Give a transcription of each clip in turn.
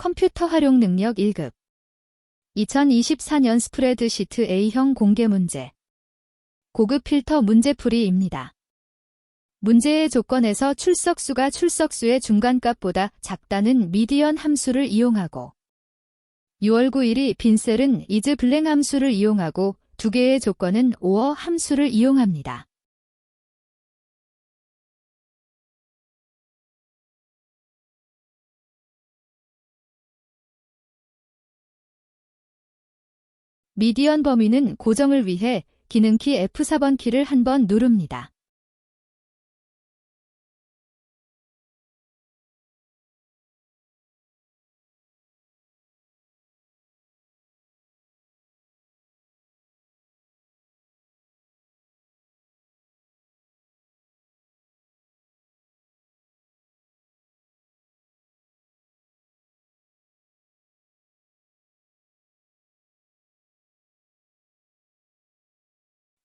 컴퓨터 활용 능력 1급 2024년 스프레드시트 A형 공개 문제 고급 필터 문제풀이입니다. 문제의 조건에서 출석수가 출석수의 중간값보다 작다는 미디언 함수를 이용하고 6월 9일이 빈 셀은 is 블랭 함수를 이용하고 두 개의 조건은 or 함수를 이용합니다. 미디언 범위는 고정을 위해 기능키 F4번 키를 한 번 누릅니다.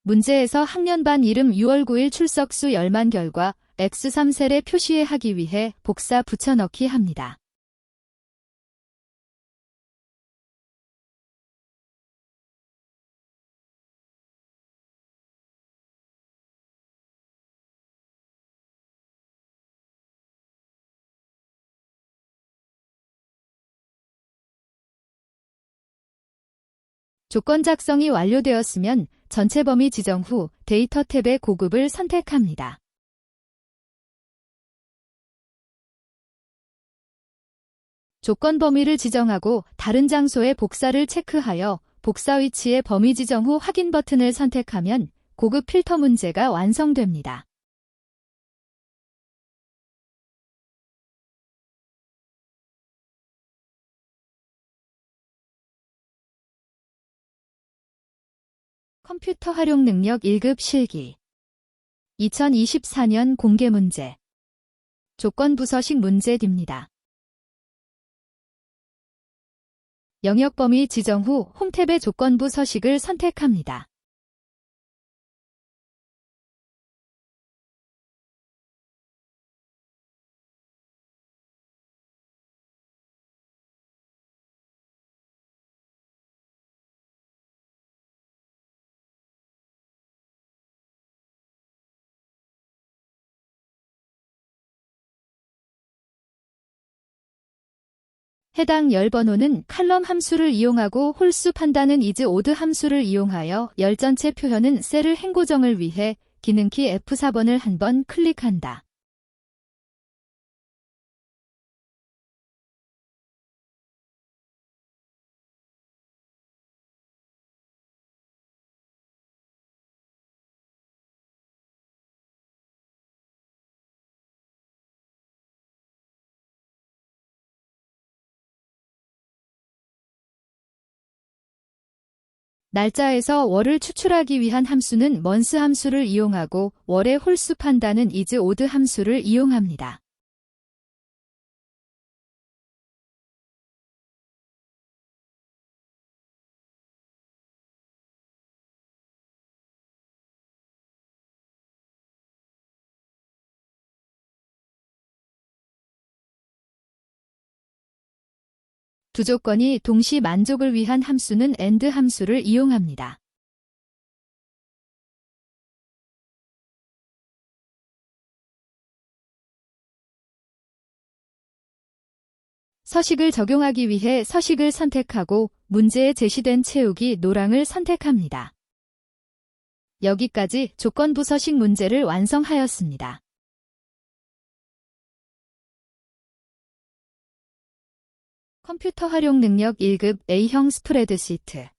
문제에서 학년반 이름 6월 9일 출석수 10만 결과 X3셀에 표시해 하기 위해 복사 붙여넣기 합니다. 조건 작성이 완료되었으면 전체 범위 지정 후 데이터 탭의 고급을 선택합니다. 조건 범위를 지정하고 다른 장소의 복사를 체크하여 복사 위치의 범위 지정 후 확인 버튼을 선택하면 고급 필터 문제가 완성됩니다. 컴퓨터 활용 능력 1급 실기 2024년 공개 문제 조건 부서식 문제입니다. 영역 범위 지정 후 홈탭의 조건부 서식을 선택합니다. 해당 열 번호는 칼럼 함수를 이용하고 홀수 판단은 is odd 함수를 이용하여 열 전체 표현은 셀을 행고정을 위해 기능키 F4번을 한 번 클릭한다. 날짜에서 월을 추출하기 위한 함수는 month 함수를 이용하고 월의 홀수 판단은 is odd 함수를 이용합니다. 두 조건이 동시 만족을 위한 함수는 AND 함수를 이용합니다. 서식을 적용하기 위해 서식을 선택하고 문제에 제시된 채우기 노랑을 선택합니다. 여기까지 조건부 서식 문제를 완성하였습니다. 컴퓨터 활용 능력 1급 A형 스프레드시트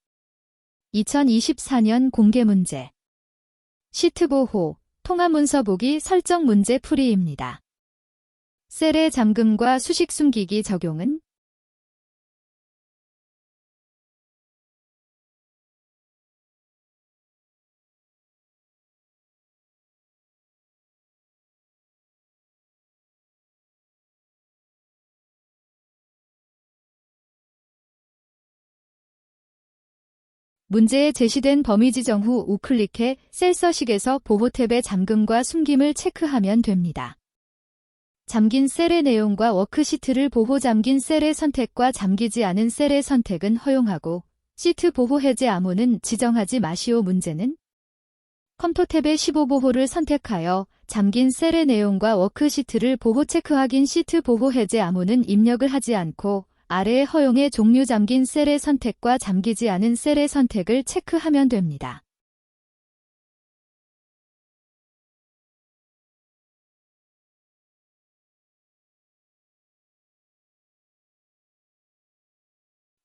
2024년 공개 문제 시트 보호, 통합 문서 보기 설정 문제 풀이입니다. 셀의 잠금과 수식 숨기기 적용은 문제에 제시된 범위 지정 후 우클릭해 셀 서식에서 보호 탭의 잠금과 숨김을 체크하면 됩니다. 잠긴 셀의 내용과 워크시트를 보호 잠긴 셀의 선택과 잠기지 않은 셀의 선택은 허용하고 시트 보호 해제 암호는 지정하지 마시오. 문제는 컴퓨터 탭의 15보호를 선택하여 잠긴 셀의 내용과 워크시트를 보호 체크 확인 시트 보호 해제 암호는 입력을 하지 않고 아래의 허용의 종류 잠긴 셀의 선택과 잠기지 않은 셀의 선택을 체크하면 됩니다.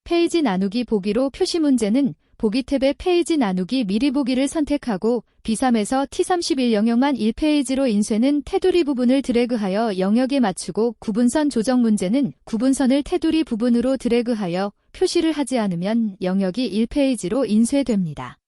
페이지 나누기 보기로 표시 문제는 보기 탭의 페이지 나누기 미리 보기를 선택하고 B3에서 T31 영역만 1페이지로 인쇄는 테두리 부분을 드래그하여 영역에 맞추고 구분선 조정 문제는 구분선을 테두리 부분으로 드래그하여 표시를 하지 않으면 영역이 1페이지로 인쇄됩니다.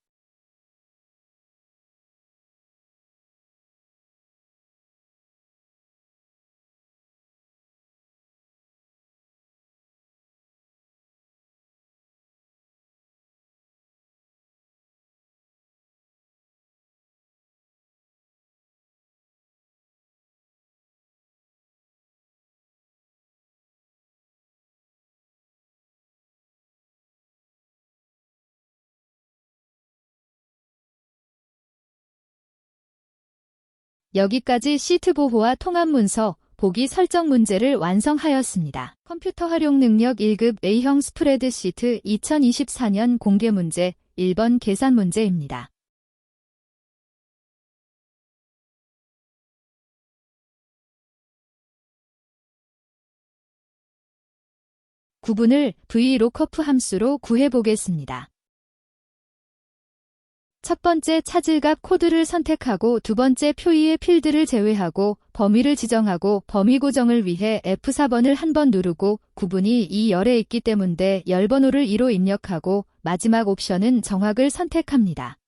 여기까지 시트 보호와 통합 문서, 보기 설정 문제를 완성하였습니다. 컴퓨터 활용 능력 1급 A형 스프레드시트 2024년 공개 문제 1번 계산 문제입니다. 구분을 VLOOKUP 함수로 구해보겠습니다. 첫 번째 찾을값 코드를 선택하고 두 번째 표의의 필드를 제외하고 범위를 지정하고 범위 고정을 위해 F4번을 한 번 누르고 구분이 2열에 있기 때문에 열번호를 2로 입력하고 마지막 옵션은 정확을 선택합니다.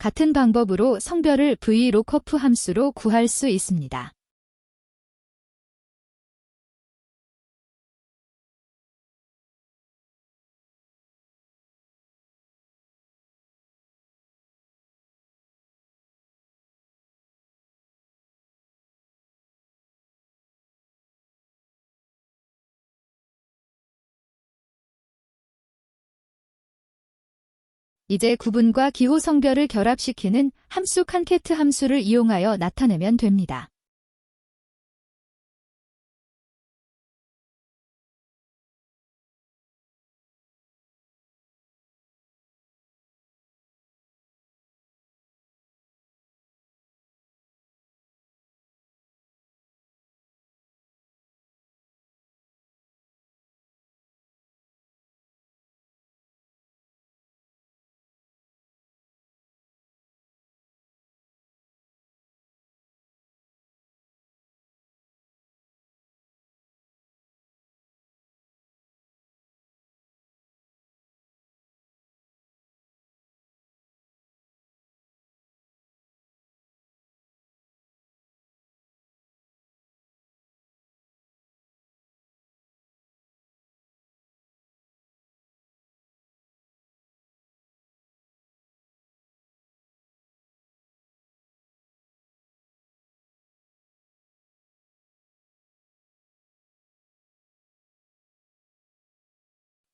같은 방법으로 성별을 VLOOKUP 함수로 구할 수 있습니다. 이제 구분과 기호 성별을 결합시키는 함수 칸캐트 함수를 이용하여 나타내면 됩니다.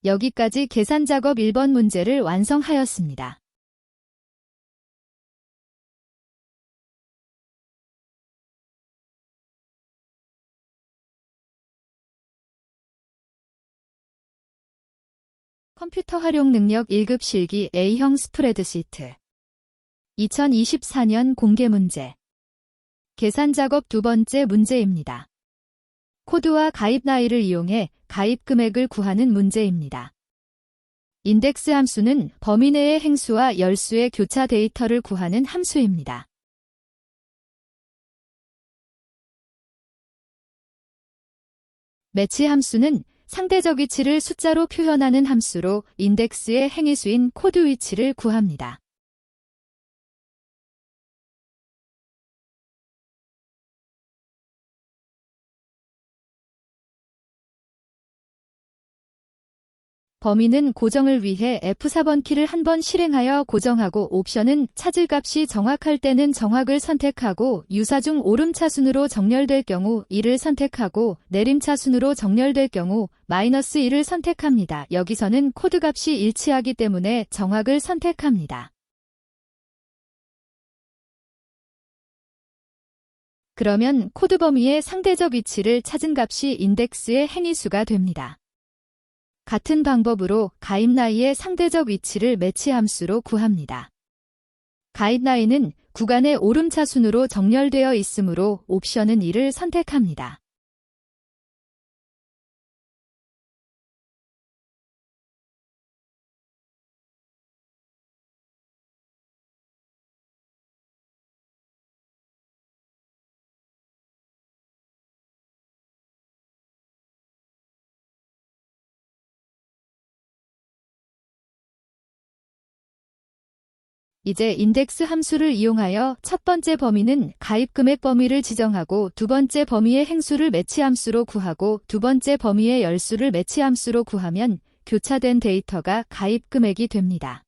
여기까지 계산 작업 1번 문제를 완성하였습니다. 컴퓨터 활용 능력 1급 실기 A형 스프레드시트 2024년 공개 문제 계산 작업 두 번째 문제입니다. 코드와 가입 나이를 이용해 가입 금액을 구하는 문제입니다. 인덱스 함수는 범위 내의 행수와 열수의 교차 데이터를 구하는 함수입니다. 매치 함수는 상대적 위치를 숫자로 표현하는 함수로 인덱스의 행위수인 코드 위치를 구합니다. 범위는 고정을 위해 F4번 키를 한 번 실행하여 고정하고 옵션은 찾을 값이 정확할 때는 정확을 선택하고 유사중 오름차순으로 정렬될 경우 1을 선택하고 내림차순으로 정렬될 경우 -1을 선택합니다. 여기서는 코드 값이 일치하기 때문에 정확을 선택합니다. 그러면 코드 범위의 상대적 위치를 찾은 값이 인덱스의 행위수가 됩니다. 같은 방법으로 가입 나이의 상대적 위치를 매치 함수로 구합니다. 가입 나이는 구간의 오름차순으로 정렬되어 있으므로 옵션은 1을 선택합니다. 이제 인덱스 함수를 이용하여 첫 번째 범위는 가입 금액 범위를 지정하고 두 번째 범위의 행수를 매치 함수로 구하고 두 번째 범위의 열수를 매치 함수로 구하면 교차된 데이터가 가입 금액이 됩니다.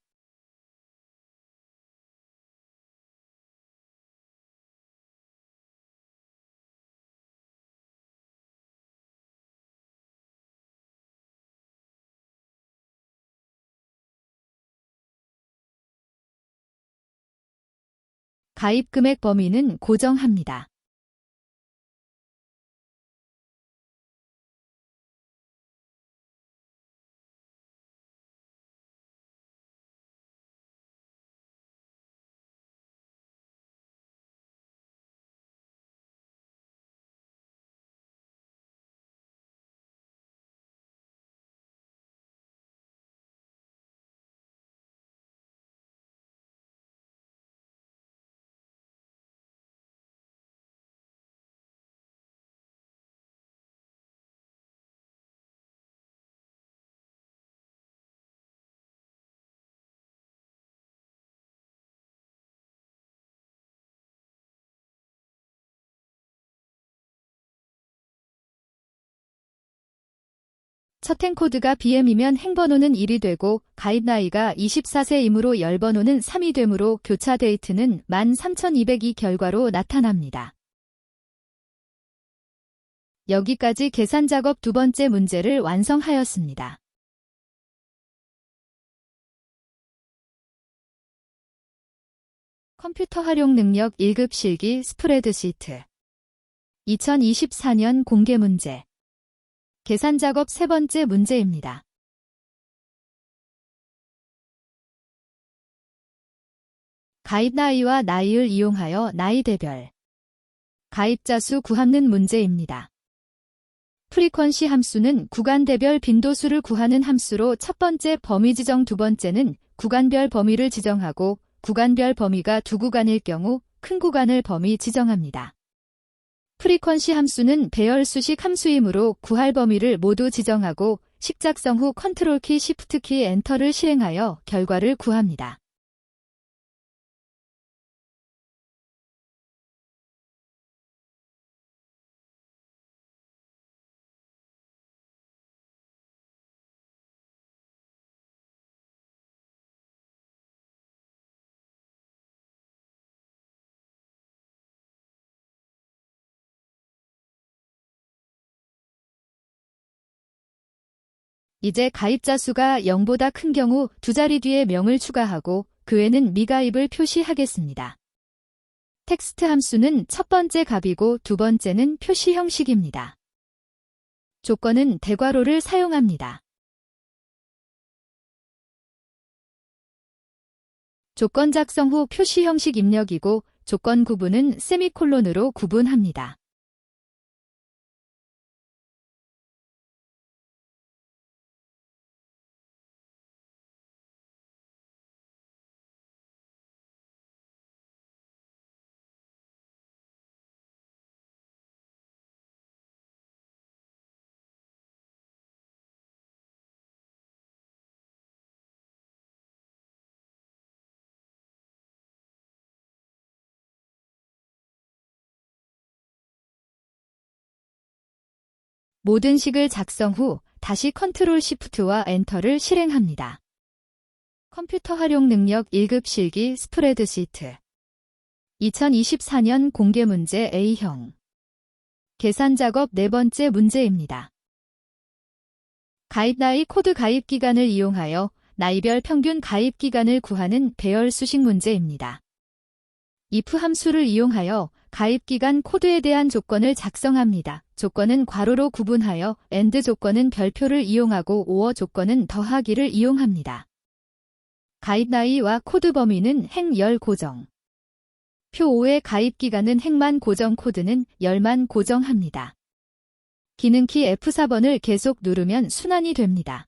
가입 금액 범위는 고정합니다. 첫 행코드가 BM이면 행번호는 1이 되고 가입 나이가 24세이므로 열번호는 3이 되므로 교차 데이트는 13,202 결과로 나타납니다. 여기까지 계산 작업 두 번째 문제를 완성하였습니다. 컴퓨터 활용 능력 1급 실기 스프레드시트 2024년 공개 문제 계산 작업 세 번째 문제입니다. 가입 나이와 나이를 이용하여 나이 대별 가입자 수 구하는 문제입니다. 프리퀀시 함수는 구간대별 빈도수를 구하는 함수로 첫 번째 범위 지정 두 번째는 구간별 범위를 지정하고 구간별 범위가 두 구간일 경우 큰 구간을 범위 지정합니다. 프리퀀시 함수는 배열 수식 함수이므로 구할 범위를 모두 지정하고 식작성 후 컨트롤 키 시프트 키 엔터를 실행하여 결과를 구합니다. 이제 가입자 수가 0보다 큰 경우 두 자리 뒤에 명을 추가하고 그 외는 미가입을 표시하겠습니다. 텍스트 함수는 첫 번째 값이고 두 번째는 표시 형식입니다. 조건은 대괄호를 사용합니다. 조건 작성 후 표시 형식 입력이고 조건 구분은 세미콜론으로 구분합니다. 모든 식을 작성 후 다시 컨트롤 시프트와 엔터를 실행합니다. 컴퓨터 활용 능력 1급 실기 스프레드시트 2024년 공개 문제 A형 계산 작업 네 번째 문제입니다. 가입 나이 코드 가입 기간을 이용하여 나이별 평균 가입 기간을 구하는 배열 수식 문제입니다. if 함수를 이용하여 가입 기간 코드에 대한 조건을 작성합니다. 조건은 괄호로 구분하여 AND 조건은 별표를 이용하고 OR 조건은 더하기를 이용합니다. 가입 나이와 코드 범위는 행 열 고정. 표 5의 가입 기간은 행만 고정 코드는 열만 고정합니다. 기능키 F4번을 계속 누르면 순환이 됩니다.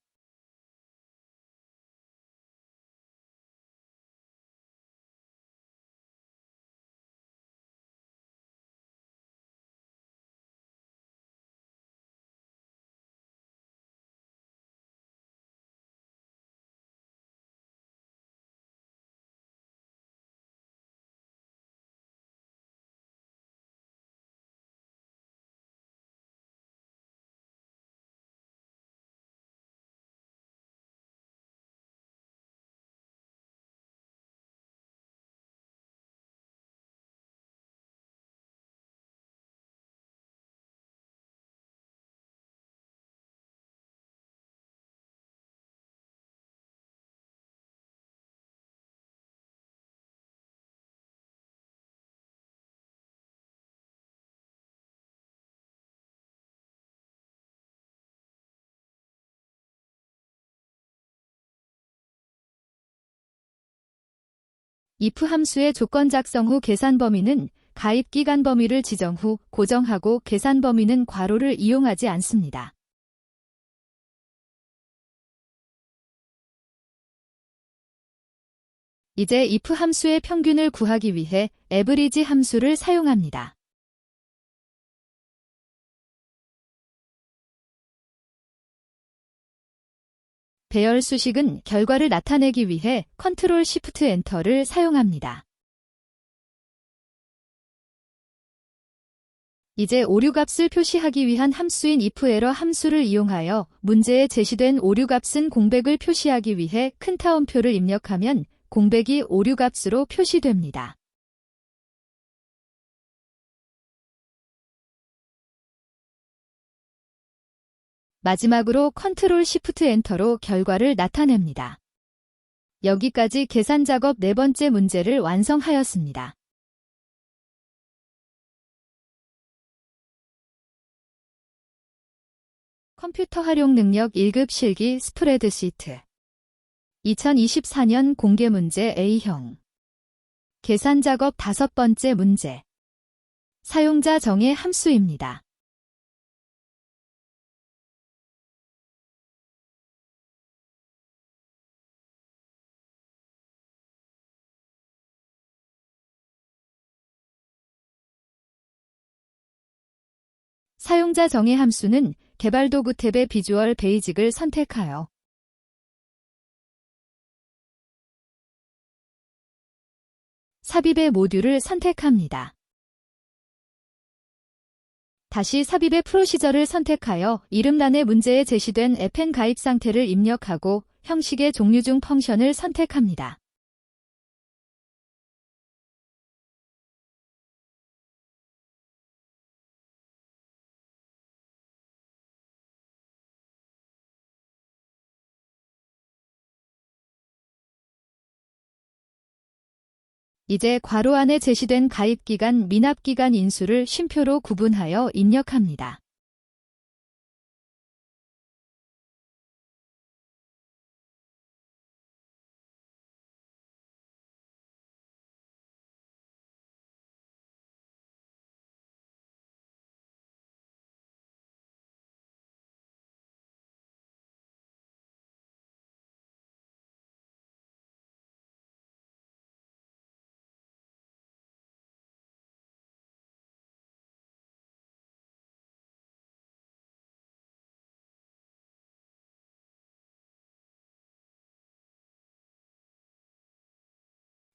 if 함수의 조건 작성 후 계산 범위는 가입 기간 범위를 지정 후 고정하고 계산 범위는 괄호를 이용하지 않습니다. 이제 if 함수의 평균을 구하기 위해 average 함수를 사용합니다. 배열 수식은 결과를 나타내기 위해 컨트롤 시프트 엔터를 사용합니다. 이제 오류값을 표시하기 위한 함수인 ifError 함수를 이용하여 문제에 제시된 오류값은 공백을 표시하기 위해 큰 타원표를 입력하면 공백이 오류값으로 표시됩니다. 마지막으로 컨트롤 시프트 엔터로 결과를 나타냅니다. 여기까지 계산 작업 네 번째 문제를 완성하였습니다. 컴퓨터 활용 능력 1급 실기 스프레드시트 2024년 공개 문제 A형 계산 작업 다섯 번째 문제 사용자 정의 함수입니다. 사용자 정의 함수는 개발 도구 탭의 비주얼 베이직을 선택하여 삽입의 모듈을 선택합니다. 다시 삽입의 프로시저를 선택하여 이름란에 문제에 제시된 append 가입 상태를 입력하고 형식의 종류 중 펑션을 선택합니다. 이제 괄호 안에 제시된 가입기간, 미납기간 인수를 쉼표로 구분하여 입력합니다.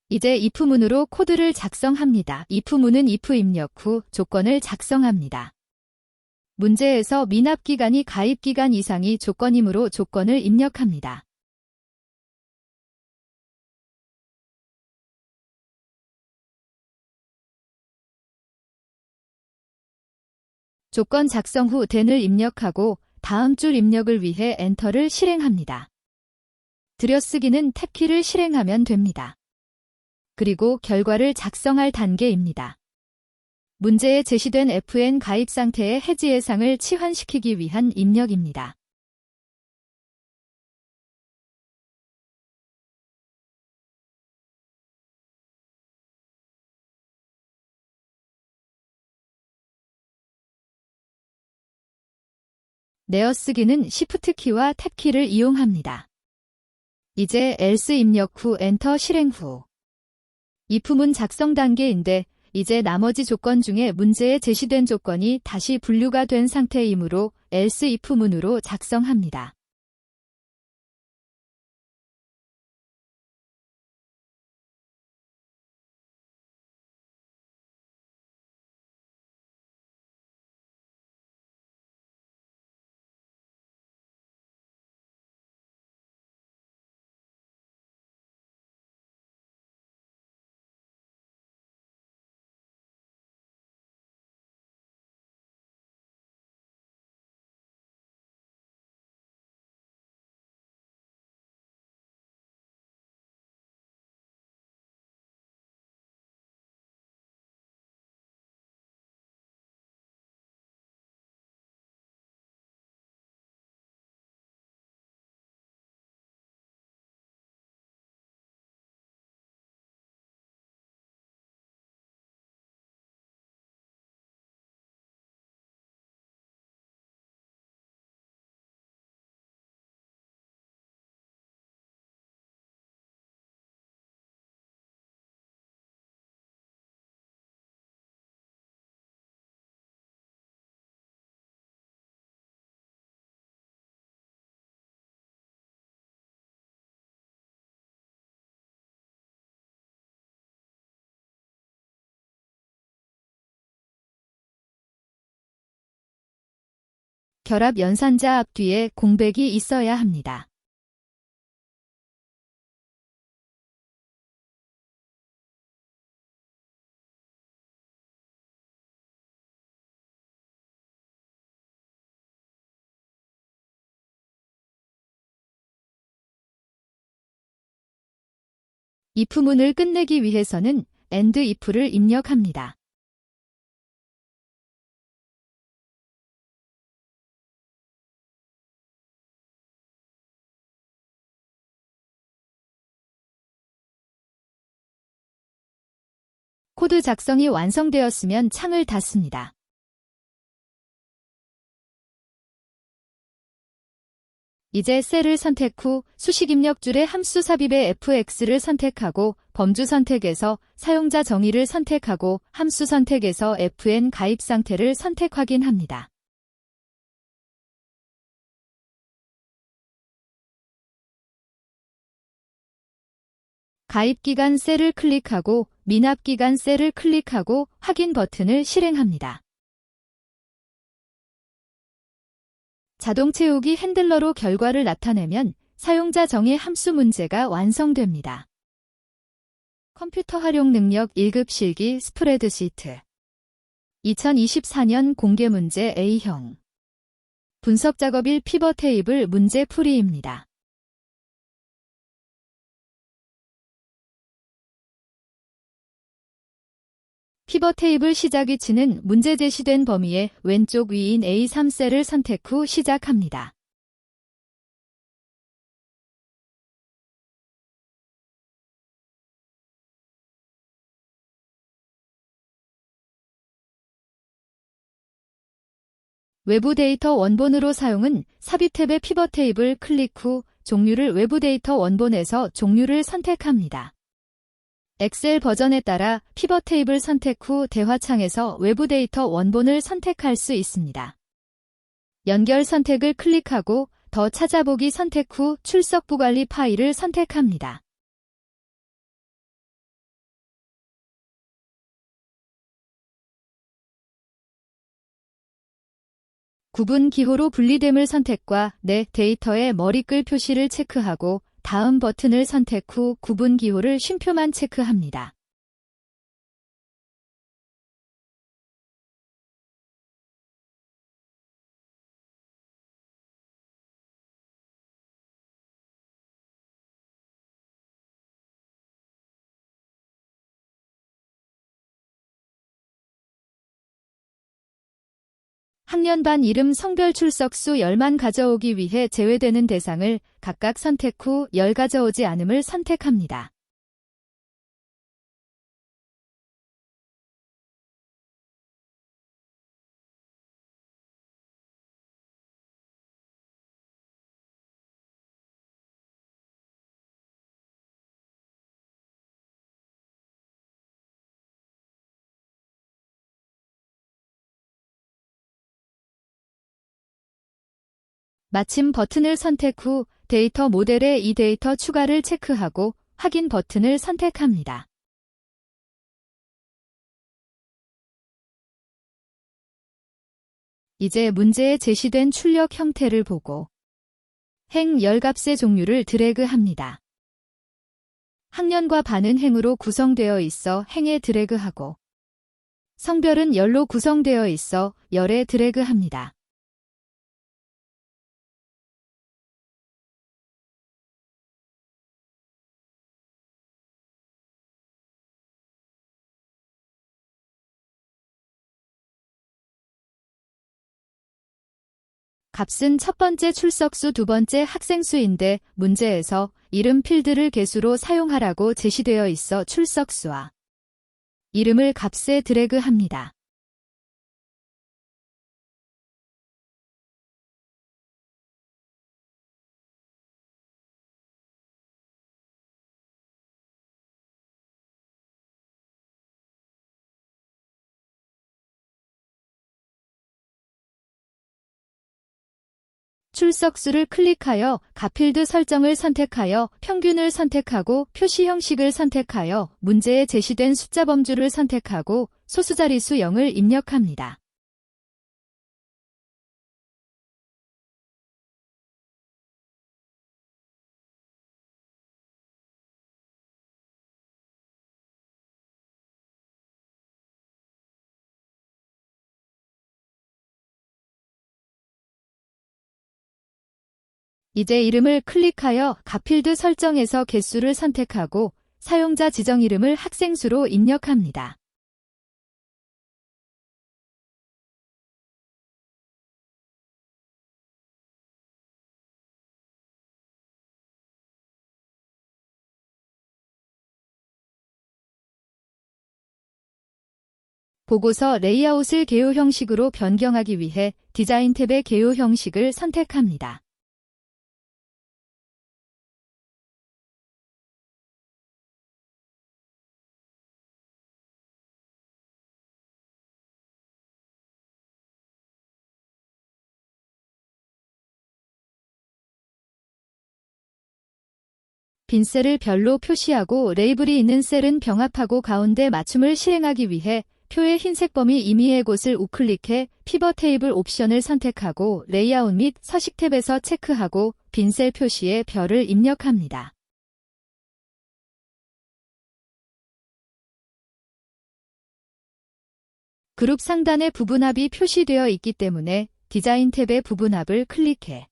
이제 if문으로 코드를 작성합니다. if문은 if 입력 후 조건을 작성합니다. 문제에서 미납기간이 가입기간 이상이 조건이므로 조건을 입력합니다. 조건 작성 후 then을 입력하고 다음 줄 입력을 위해 엔터를 실행합니다. 들여쓰기는 탭키를 실행하면 됩니다. 그리고 결과를 작성할 단계입니다. 문제에 제시된 FN 가입 상태의 해지 예상을 치환시키기 위한 입력입니다. 내어쓰기는 Shift 키와 탭 키를 이용합니다. 이제 else 입력 후 엔터 실행 후 if문 작성 단계인데 이제 나머지 조건 중에 문제에 제시된 조건이 다시 분류가 된 상태이므로 else if문으로 작성합니다. 결합 연산자 앞뒤에 공백이 있어야 합니다. if문을 끝내기 위해서는 end if를 입력합니다. 코드 작성이 완성되었으면 창을 닫습니다. 이제 셀을 선택 후 수식 입력줄의 함수 삽입의 fx를 선택하고 범주 선택에서 사용자 정의를 선택하고 함수 선택에서 fn 가입 상태를 선택 확인합니다. 가입기간 셀을 클릭하고 미납기간 셀을 클릭하고 확인 버튼을 실행합니다. 자동 채우기 핸들러로 결과를 나타내면 사용자 정의 함수 문제가 완성됩니다. 컴퓨터 활용 능력 1급 실기 스프레드시트 2024년 공개 문제 A형 분석 작업 1 피벗 테이블 문제 풀이입니다. 피벗 테이블 시작 위치는 문제 제시된 범위의 왼쪽 위인 A3셀을 선택 후 시작합니다. 외부 데이터 원본으로 사용은 삽입 탭의 피벗 테이블 클릭 후 종류를 외부 데이터 원본에서 종류를 선택합니다. 엑셀 버전에 따라 피벗 테이블 선택 후 대화창에서 외부 데이터 원본을 선택할 수 있습니다. 연결 선택을 클릭하고 더 찾아보기 선택 후 출석부 관리 파일을 선택합니다. 구분 기호로 분리됨을 선택과 내 데이터의 머리글 표시를 체크하고 다음 버튼을 선택 후 구분 기호를 쉼표만 체크합니다. 학년반 이름 성별 출석수 10만 가져오기 위해 제외되는 대상을 각각 선택 후 10 가져오지 않음을 선택합니다. 마침 버튼을 선택 후 데이터 모델에 이 데이터 추가를 체크하고 확인 버튼을 선택합니다. 이제 문제에 제시된 출력 형태를 보고 행 열값의 종류를 드래그합니다. 학년과 반은 행으로 구성되어 있어 행에 드래그하고 성별은 열로 구성되어 있어 열에 드래그합니다. 값은 첫 번째 출석수 두 번째 학생수인데 문제에서 이름 필드를 개수로 사용하라고 제시되어 있어 출석수와 이름을 값에 드래그합니다. 출석수를 클릭하여 값필드 설정을 선택하여 평균을 선택하고 표시 형식을 선택하여 문제에 제시된 숫자 범주를 선택하고 소수자리수 0을 입력합니다. 이제 이름을 클릭하여 값필드 설정에서 개수를 선택하고 사용자 지정 이름을 학생수로 입력합니다. 보고서 레이아웃을 개요 형식으로 변경하기 위해 디자인 탭의 개요 형식을 선택합니다. 빈 셀을 별로 표시하고 레이블이 있는 셀은 병합하고 가운데 맞춤을 실행하기 위해 표의 흰색 범위 임의의 곳을 우클릭해 피벗 테이블 옵션을 선택하고 레이아웃 및 서식 탭에서 체크하고 빈 셀 표시에 별을 입력합니다. 그룹 상단에 부분합이 표시되어 있기 때문에 디자인 탭의 부분합을 클릭해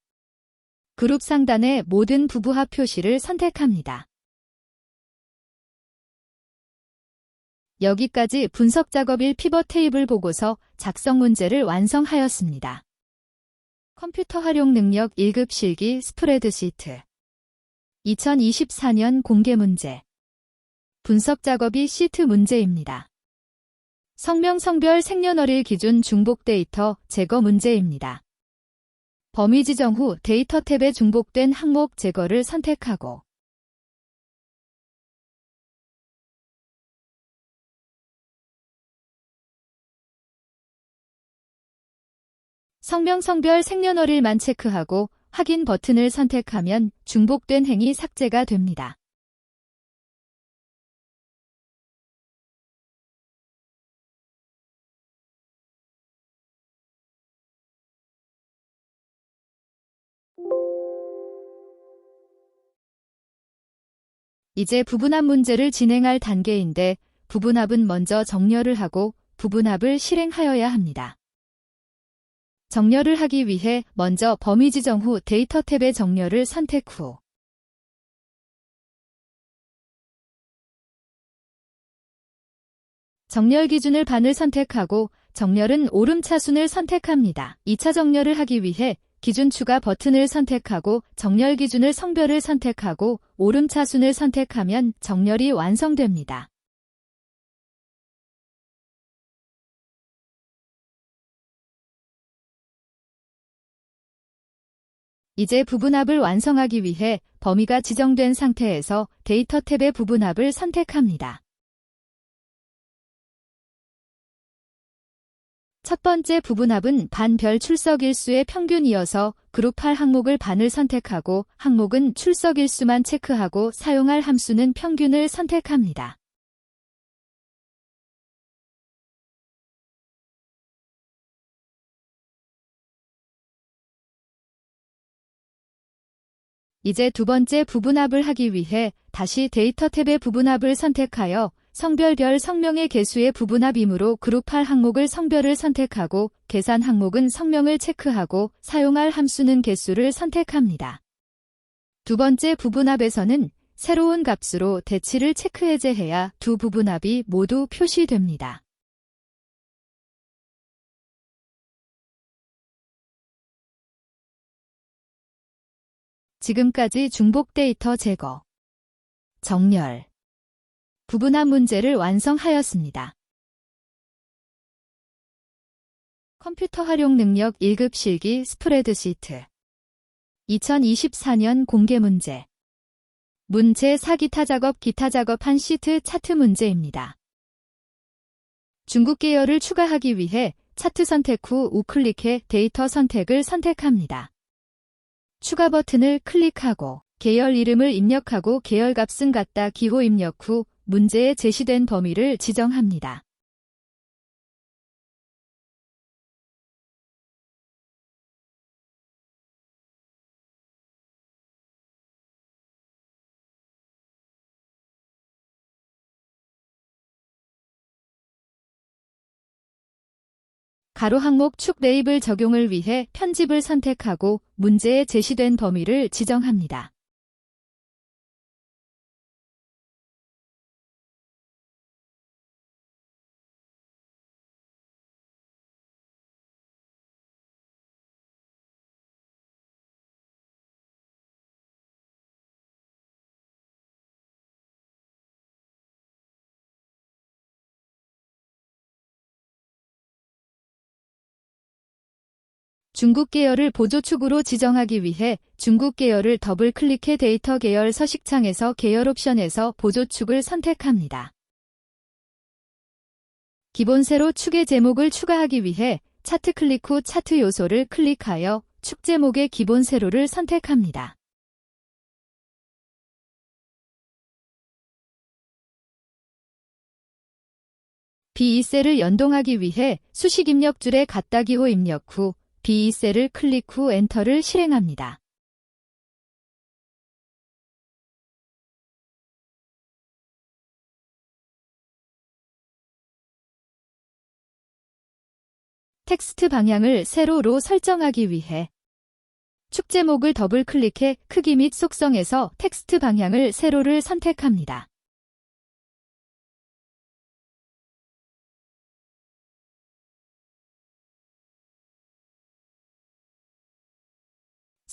그룹 상단의 모든 부부합 표시를 선택합니다. 여기까지 분석 작업 1 피벗 테이블 보고서 작성 문제를 완성하였습니다. 컴퓨터 활용 능력 1급 실기 스프레드시트 2024년 공개 문제 분석 작업이 시트 문제입니다. 성명 성별 생년월일 기준 중복 데이터 제거 문제입니다. 범위 지정 후 데이터 탭에 중복된 항목 제거를 선택하고 성명 성별 생년월일만 체크하고 확인 버튼을 선택하면 중복된 행이 삭제가 됩니다. 이제 부분합 문제를 진행할 단계인데 부분합은 먼저 정렬을 하고 부분합을 실행하여야 합니다. 정렬을 하기 위해 먼저 범위 지정 후 데이터 탭의 정렬을 선택 후 정렬 기준을 반을 선택하고 정렬은 오름차순을 선택합니다. 2차 정렬을 하기 위해 기준 추가 버튼을 선택하고 정렬 기준을 성별을 선택하고 오름차순을 선택하면 정렬이 완성됩니다. 이제 부분합을 완성하기 위해 범위가 지정된 상태에서 데이터 탭의 부분합을 선택합니다. 첫 번째 부분합은 반별 출석일수의 평균이어서 그룹 8 항목을 반을 선택하고 항목은 출석일수만 체크하고 사용할 함수는 평균을 선택합니다. 이제 두 번째 부분합을 하기 위해 다시 데이터 탭의 부분합을 선택하여 성별별 성명의 개수의 부분합이므로 그룹 8 항목을 성별을 선택하고 계산 항목은 성명을 체크하고 사용할 함수는 개수를 선택합니다. 두 번째 부분합에서는 새로운 값으로 대치를 체크 해제해야 두 부분합이 모두 표시됩니다. 지금까지 중복 데이터 제거, 정렬, 부분합 문제를 완성하였습니다. 컴퓨터 활용 능력 1급 실기 스프레드시트 2024년 공개 문제 문제 4 기타 작업한 시트 차트 문제입니다. 중국 계열을 추가하기 위해 차트 선택 후 우클릭해 데이터 선택을 선택합니다. 추가 버튼을 클릭하고 계열 이름을 입력하고 계열 값은 같다 기호 입력 후 문제에 제시된 범위를 지정합니다. 가로 항목 축 레이블 적용을 위해 편집을 선택하고 문제에 제시된 범위를 지정합니다. 중국 계열을 보조축으로 지정하기 위해 중국 계열을 더블 클릭해 데이터 계열 서식창에서 계열 옵션에서 보조축을 선택합니다. 기본 세로 축의 제목을 추가하기 위해 차트 클릭 후 차트 요소를 클릭하여 축 제목의 기본 세로를 선택합니다. B2셀을 연동하기 위해 수식 입력 줄에 같다 기호 입력 후 B2셀을 클릭 후 엔터를 실행합니다. 텍스트 방향을 세로로 설정하기 위해 축 제목을 더블 클릭해 크기 및 속성에서 텍스트 방향을 세로를 선택합니다.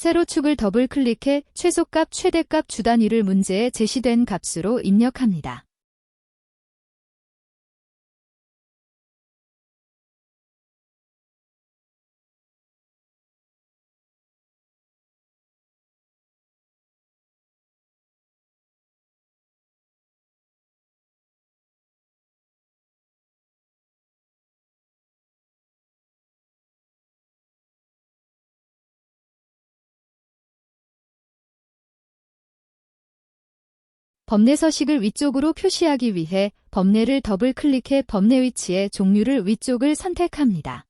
세로 축을 더블 클릭해 최소값, 최대값 주 단위를 문제에 제시된 값으로 입력합니다. 범례 서식을 위쪽으로 표시하기 위해 범례를 더블 클릭해 범례 위치의 종류를 위쪽을 선택합니다.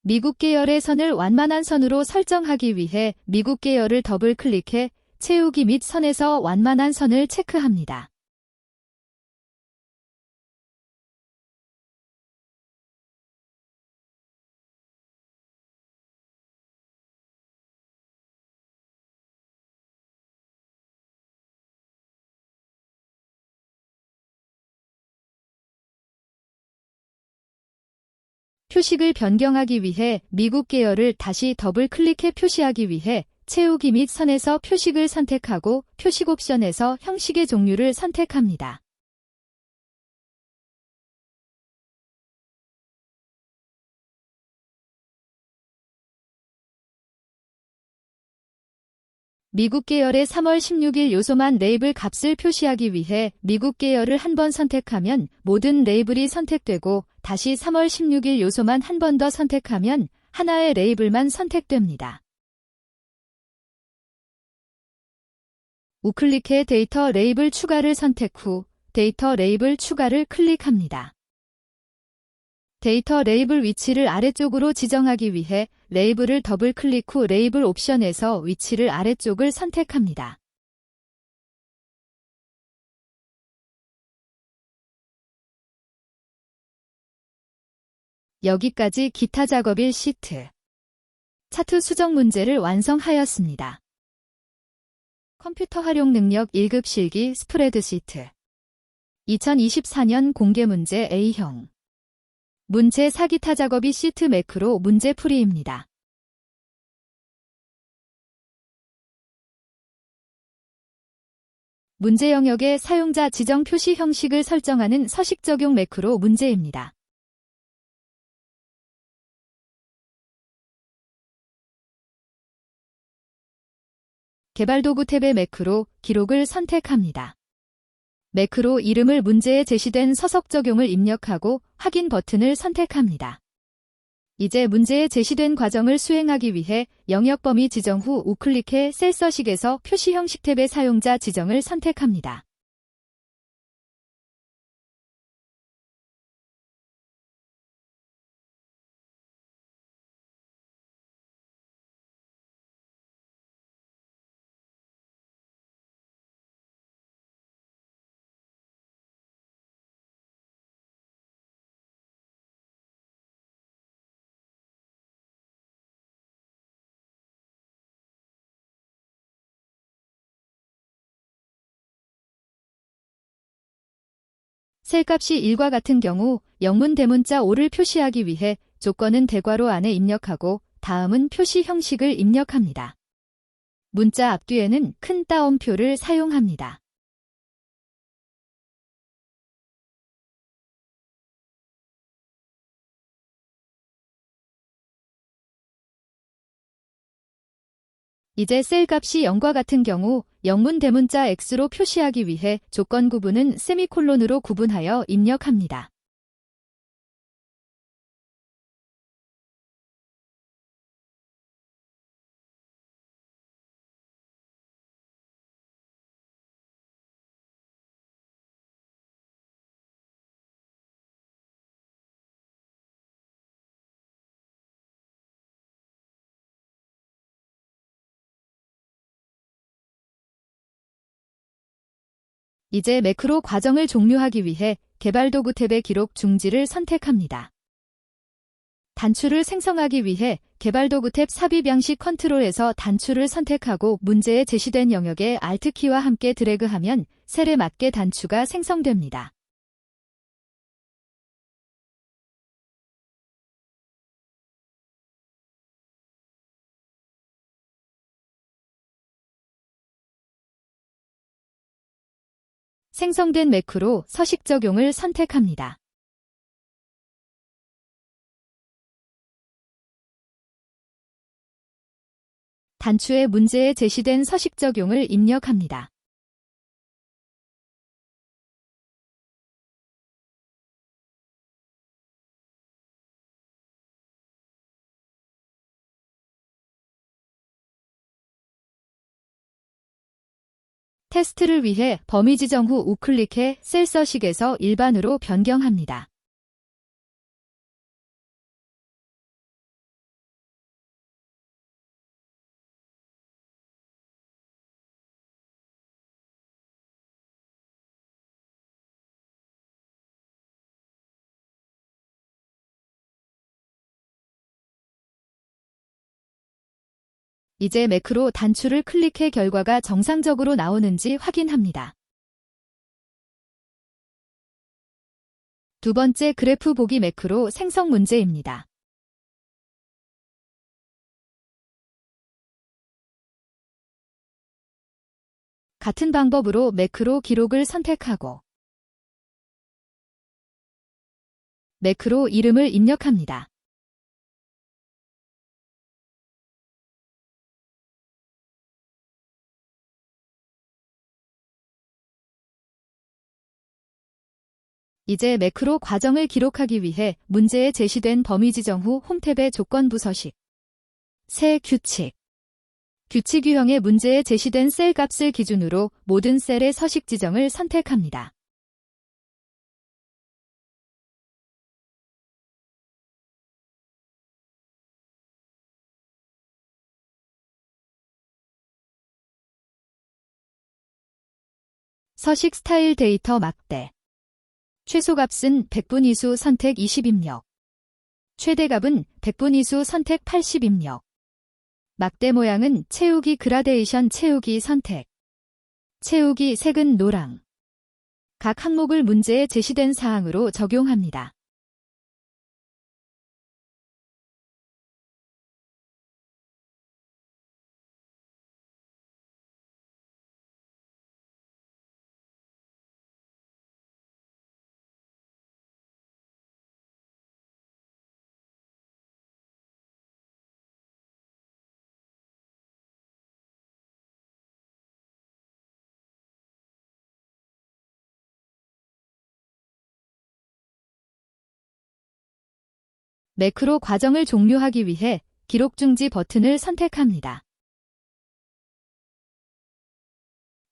미국 계열의 선을 완만한 선으로 설정하기 위해 미국 계열을 더블 클릭해 채우기 및 선에서 완만한 선을 체크합니다. 표식을 변경하기 위해 미국 계열을 다시 더블 클릭해 표시하기 위해 채우기 및 선에서 표식을 선택하고 표식 옵션에서 형식의 종류를 선택합니다. 미국 계열의 3월 16일 요소만 레이블 값을 표시하기 위해 미국 계열을 한 번 선택하면 모든 레이블이 선택되고 다시 3월 16일 요소만 한 번 더 선택하면 하나의 레이블만 선택됩니다. 우클릭해 데이터 레이블 추가를 선택 후 데이터 레이블 추가를 클릭합니다. 데이터 레이블 위치를 아래쪽으로 지정하기 위해 레이블을 더블 클릭 후 레이블 옵션에서 위치를 아래쪽을 선택합니다. 여기까지 기타 작업일 시트 차트 수정 문제를 완성하였습니다. 컴퓨터 활용 능력 1급 실기 스프레드시트 2024년 공개 문제 A형 문제 4기타 작업이 시트 매크로 문제풀이입니다. 문제 영역의 사용자 지정 표시 형식을 설정하는 서식 적용 매크로 문제입니다. 개발도구 탭의 매크로 기록을 선택합니다. 매크로 이름을 문제에 제시된 서석 적용을 입력하고 확인 버튼을 선택합니다. 이제 문제에 제시된 과정을 수행하기 위해 영역 범위 지정 후 우클릭해 셀 서식에서 표시 형식 탭의 사용자 지정을 선택합니다. 셀값이 1과 같은 경우 영문 대문자 5를 표시하기 위해 조건은 대괄호 안에 입력하고 다음은 표시 형식을 입력합니다. 문자 앞뒤에는 큰 따옴표를 사용합니다. 이제 셀값이 0과 같은 경우 영문 대문자 X로 표시하기 위해 조건 구분은 세미콜론으로 구분하여 입력합니다. 이제 매크로 과정을 종료하기 위해 개발도구 탭의 기록 중지를 선택합니다. 단추를 생성하기 위해 개발도구 탭 삽입 양식 컨트롤에서 단추를 선택하고 문제에 제시된 영역에 Alt키와 함께 드래그하면 셀에 맞게 단추가 생성됩니다. 생성된 매크로 서식 적용을 선택합니다. 단추에 문제에 제시된 서식 적용을 입력합니다. 테스트를 위해 범위 지정 후 우클릭해 셀 서식에서 일반으로 변경합니다. 이제 매크로 단추를 클릭해 결과가 정상적으로 나오는지 확인합니다. 두 번째 그래프 보기 매크로 생성 문제입니다. 같은 방법으로 매크로 기록을 선택하고 매크로 이름을 입력합니다. 이제 매크로 과정을 기록하기 위해 문제에 제시된 범위 지정 후 홈탭의 조건부 서식, 새 규칙, 규칙 유형의 문제에 제시된 셀 값을 기준으로 모든 셀의 서식 지정을 선택합니다. 서식 스타일 데이터 막대 최소값은 100분위수 선택 20 입력 최대값은 100분위수 선택 80 입력 막대 모양은 채우기 그라데이션 채우기 선택 채우기 색은 노랑 각 항목을 문제에 제시된 사항으로 적용합니다. 매크로 과정을 종료하기 위해 기록 중지 버튼을 선택합니다.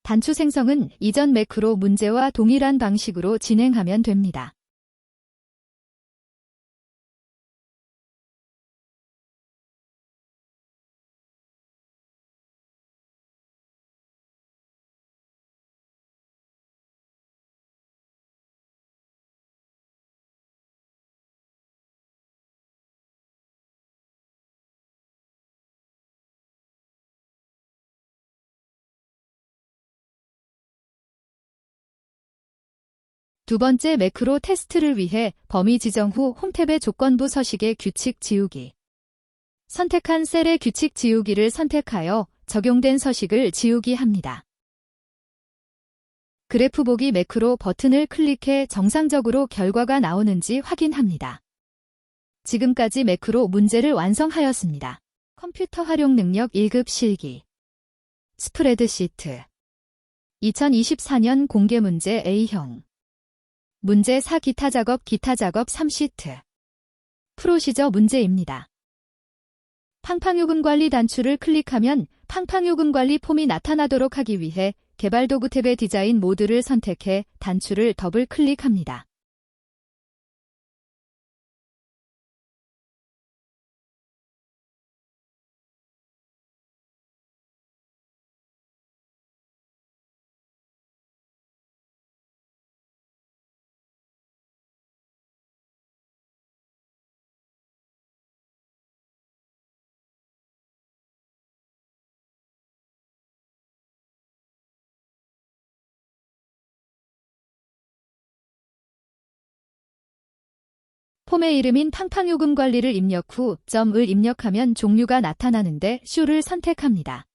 단추 생성은 이전 매크로 문제와 동일한 방식으로 진행하면 됩니다. 두 번째 매크로 테스트를 위해 범위 지정 후 홈탭의 조건부 서식의 규칙 지우기. 선택한 셀의 규칙 지우기를 선택하여 적용된 서식을 지우기 합니다. 그래프 보기 매크로 버튼을 클릭해 정상적으로 결과가 나오는지 확인합니다. 지금까지 매크로 문제를 완성하였습니다. 컴퓨터 활용 능력 1급 실기 스프레드시트 2024년 공개 문제 A형 문제 4 기타 작업 3시트 프로시저 문제입니다. 팡팡요금 관리 단추를 클릭하면 팡팡요금 관리 폼이 나타나도록 하기 위해 개발도구 탭의 디자인 모드를 선택해 단추를 더블 클릭합니다. 폼의 이름인 팡팡요금 관리를 입력 후 점을 입력하면 종류가 나타나는데 쇼를 선택합니다.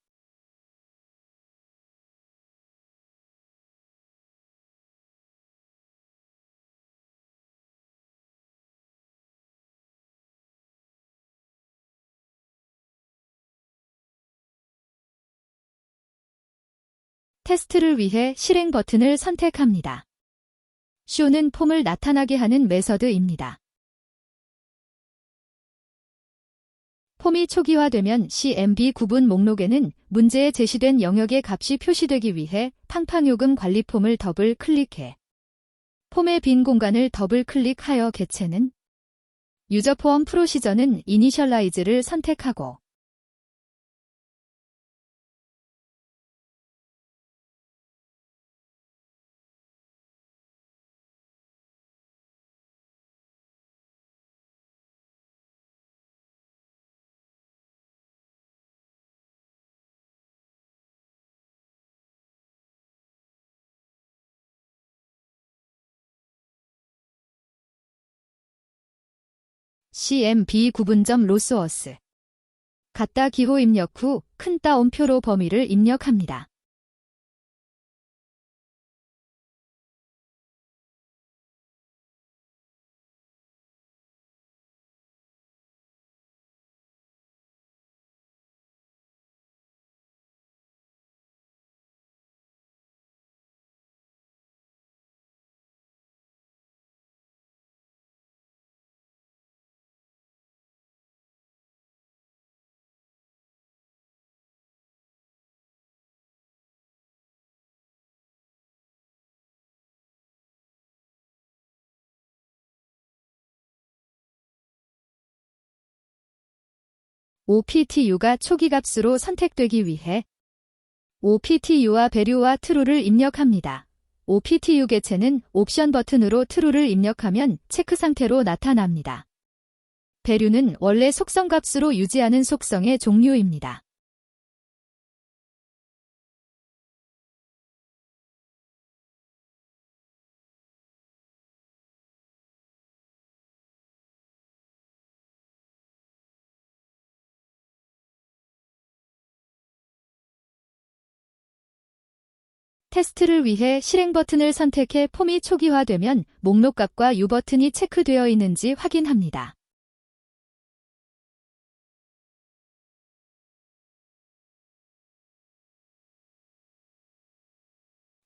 테스트를 위해 실행 버튼을 선택합니다. 쇼는 폼을 나타나게 하는 메서드입니다. 폼이 초기화되면 CMB 구분 목록에는 문제에 제시된 영역의 값이 표시되기 위해 팡팡요금 관리 폼을 더블 클릭해 폼의 빈 공간을 더블 클릭하여 개체는 유저 포엄 프로시저는 이니셜라이즈를 선택하고 CMB 구분점 로스워스. 갖다 기호 입력 후 큰 따옴표로 범위를 입력합니다. OPTU가 초기값으로 선택되기 위해 OPTU와 배류와 true를 입력합니다. OPTU 개체는 옵션 버튼으로 true를 입력하면 체크 상태로 나타납니다. 배류는 원래 속성값으로 유지하는 속성의 종류입니다. 테스트를 위해 실행 버튼을 선택해 폼이 초기화되면 목록값과 U 버튼이 체크되어 있는지 확인합니다.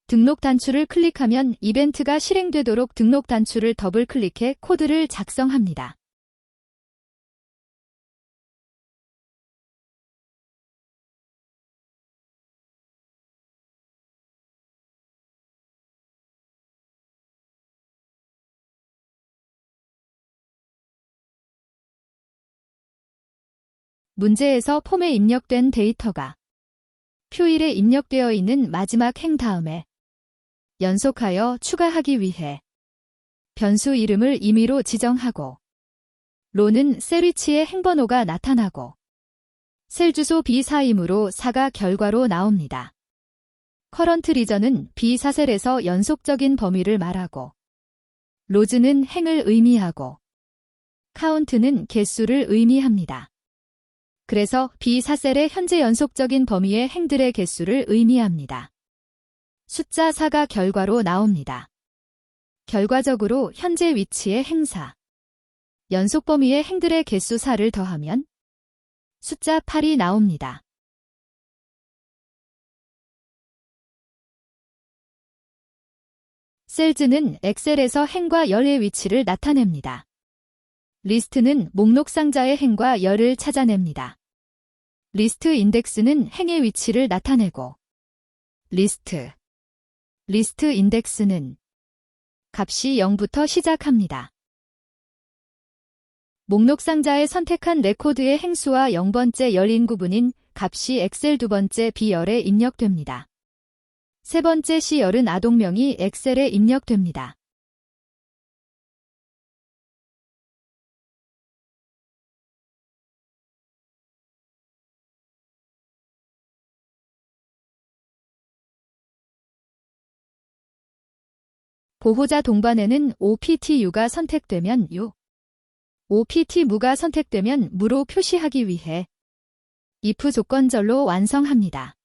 등록 단추를 클릭하면 이벤트가 실행되도록 등록 단추를 더블 클릭해 코드를 작성합니다. 문제에서 폼에 입력된 데이터가 표일에 입력되어 있는 마지막 행 다음에 연속하여 추가하기 위해 변수 이름을 임의로 지정하고 로는 셀 위치에 행번호가 나타나고 셀 주소 B4이므로 4가 결과로 나옵니다. 커런트 리전은 B4셀에서 연속적인 범위를 말하고 로즈는 행을 의미하고 카운트는 개수를 의미합니다. 그래서 B4셀의 현재 연속적인 범위의 행들의 개수를 의미합니다. 숫자 4가 결과로 나옵니다. 결과적으로 현재 위치의 행사, 연속 범위의 행들의 개수 4를 더하면 숫자 8이 나옵니다. 셀즈는 엑셀에서 행과 열의 위치를 나타냅니다. 리스트는 목록 상자의 행과 열을 찾아냅니다. 리스트 인덱스는 행의 위치를 나타내고 리스트 인덱스는 값이 0부터 시작합니다. 목록 상자에 선택한 레코드의 행수와 0번째 열인 구분인 값이 엑셀 2번째 B열에 입력됩니다. 3번째 C열은 아동명이 엑셀에 입력됩니다. 보호자 동반에는 OPTU가 선택되면 U, OPT무가 선택되면 무로 표시하기 위해 if 조건절로 완성합니다.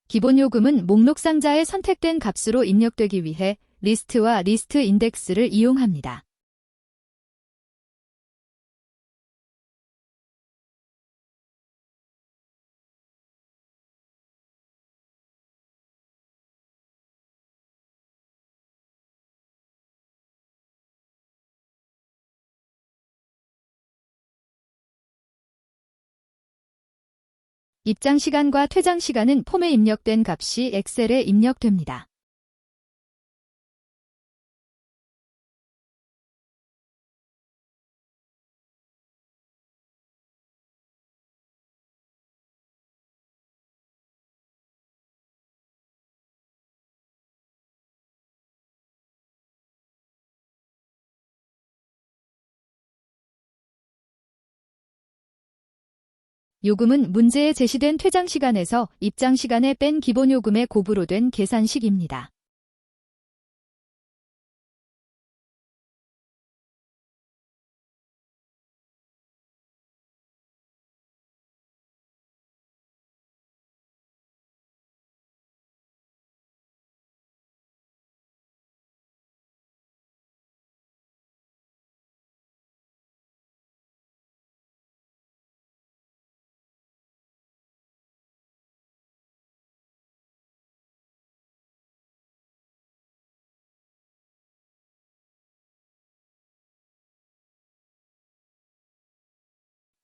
기본 요금은 목록 상자에 선택된 값으로 입력되기 위해 리스트와 리스트 인덱스를 이용합니다. 입장 시간과 퇴장 시간은 폼에 입력된 값이 엑셀에 입력됩니다. 요금은 문제에 제시된 퇴장 시간에서 입장 시간에 뺀 기본 요금의 곱으로 된 계산식입니다.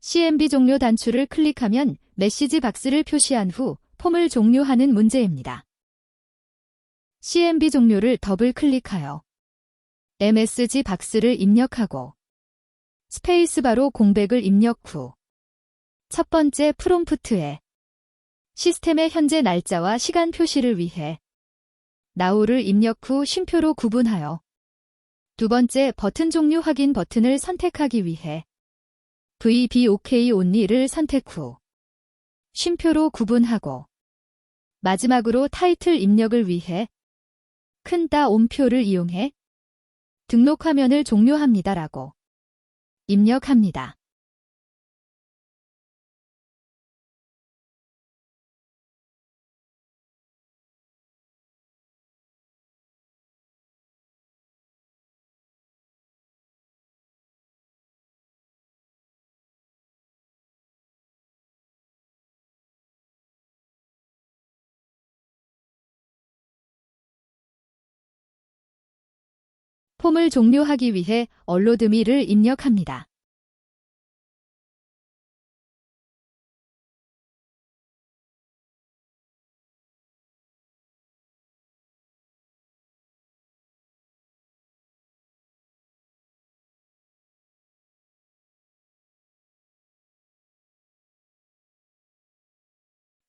CMB 종료 단추를 클릭하면 메시지 박스를 표시한 후 폼을 종료하는 문제입니다. CMB 종료를 더블 클릭하여 MSG 박스를 입력하고 스페이스바로 공백을 입력 후 첫 번째 프롬프트에 시스템의 현재 날짜와 시간 표시를 위해 now를 입력 후 쉼표로 구분하여 두 번째 버튼 종류 확인 버튼을 선택하기 위해 VBOK only를 선택 후 쉼표로 구분하고 마지막으로 타이틀 입력을 위해 큰 따옴표를 이용해 등록 화면을 종료합니다라고 입력합니다. 폼을 종료하기 위해 얼로드미를 입력합니다.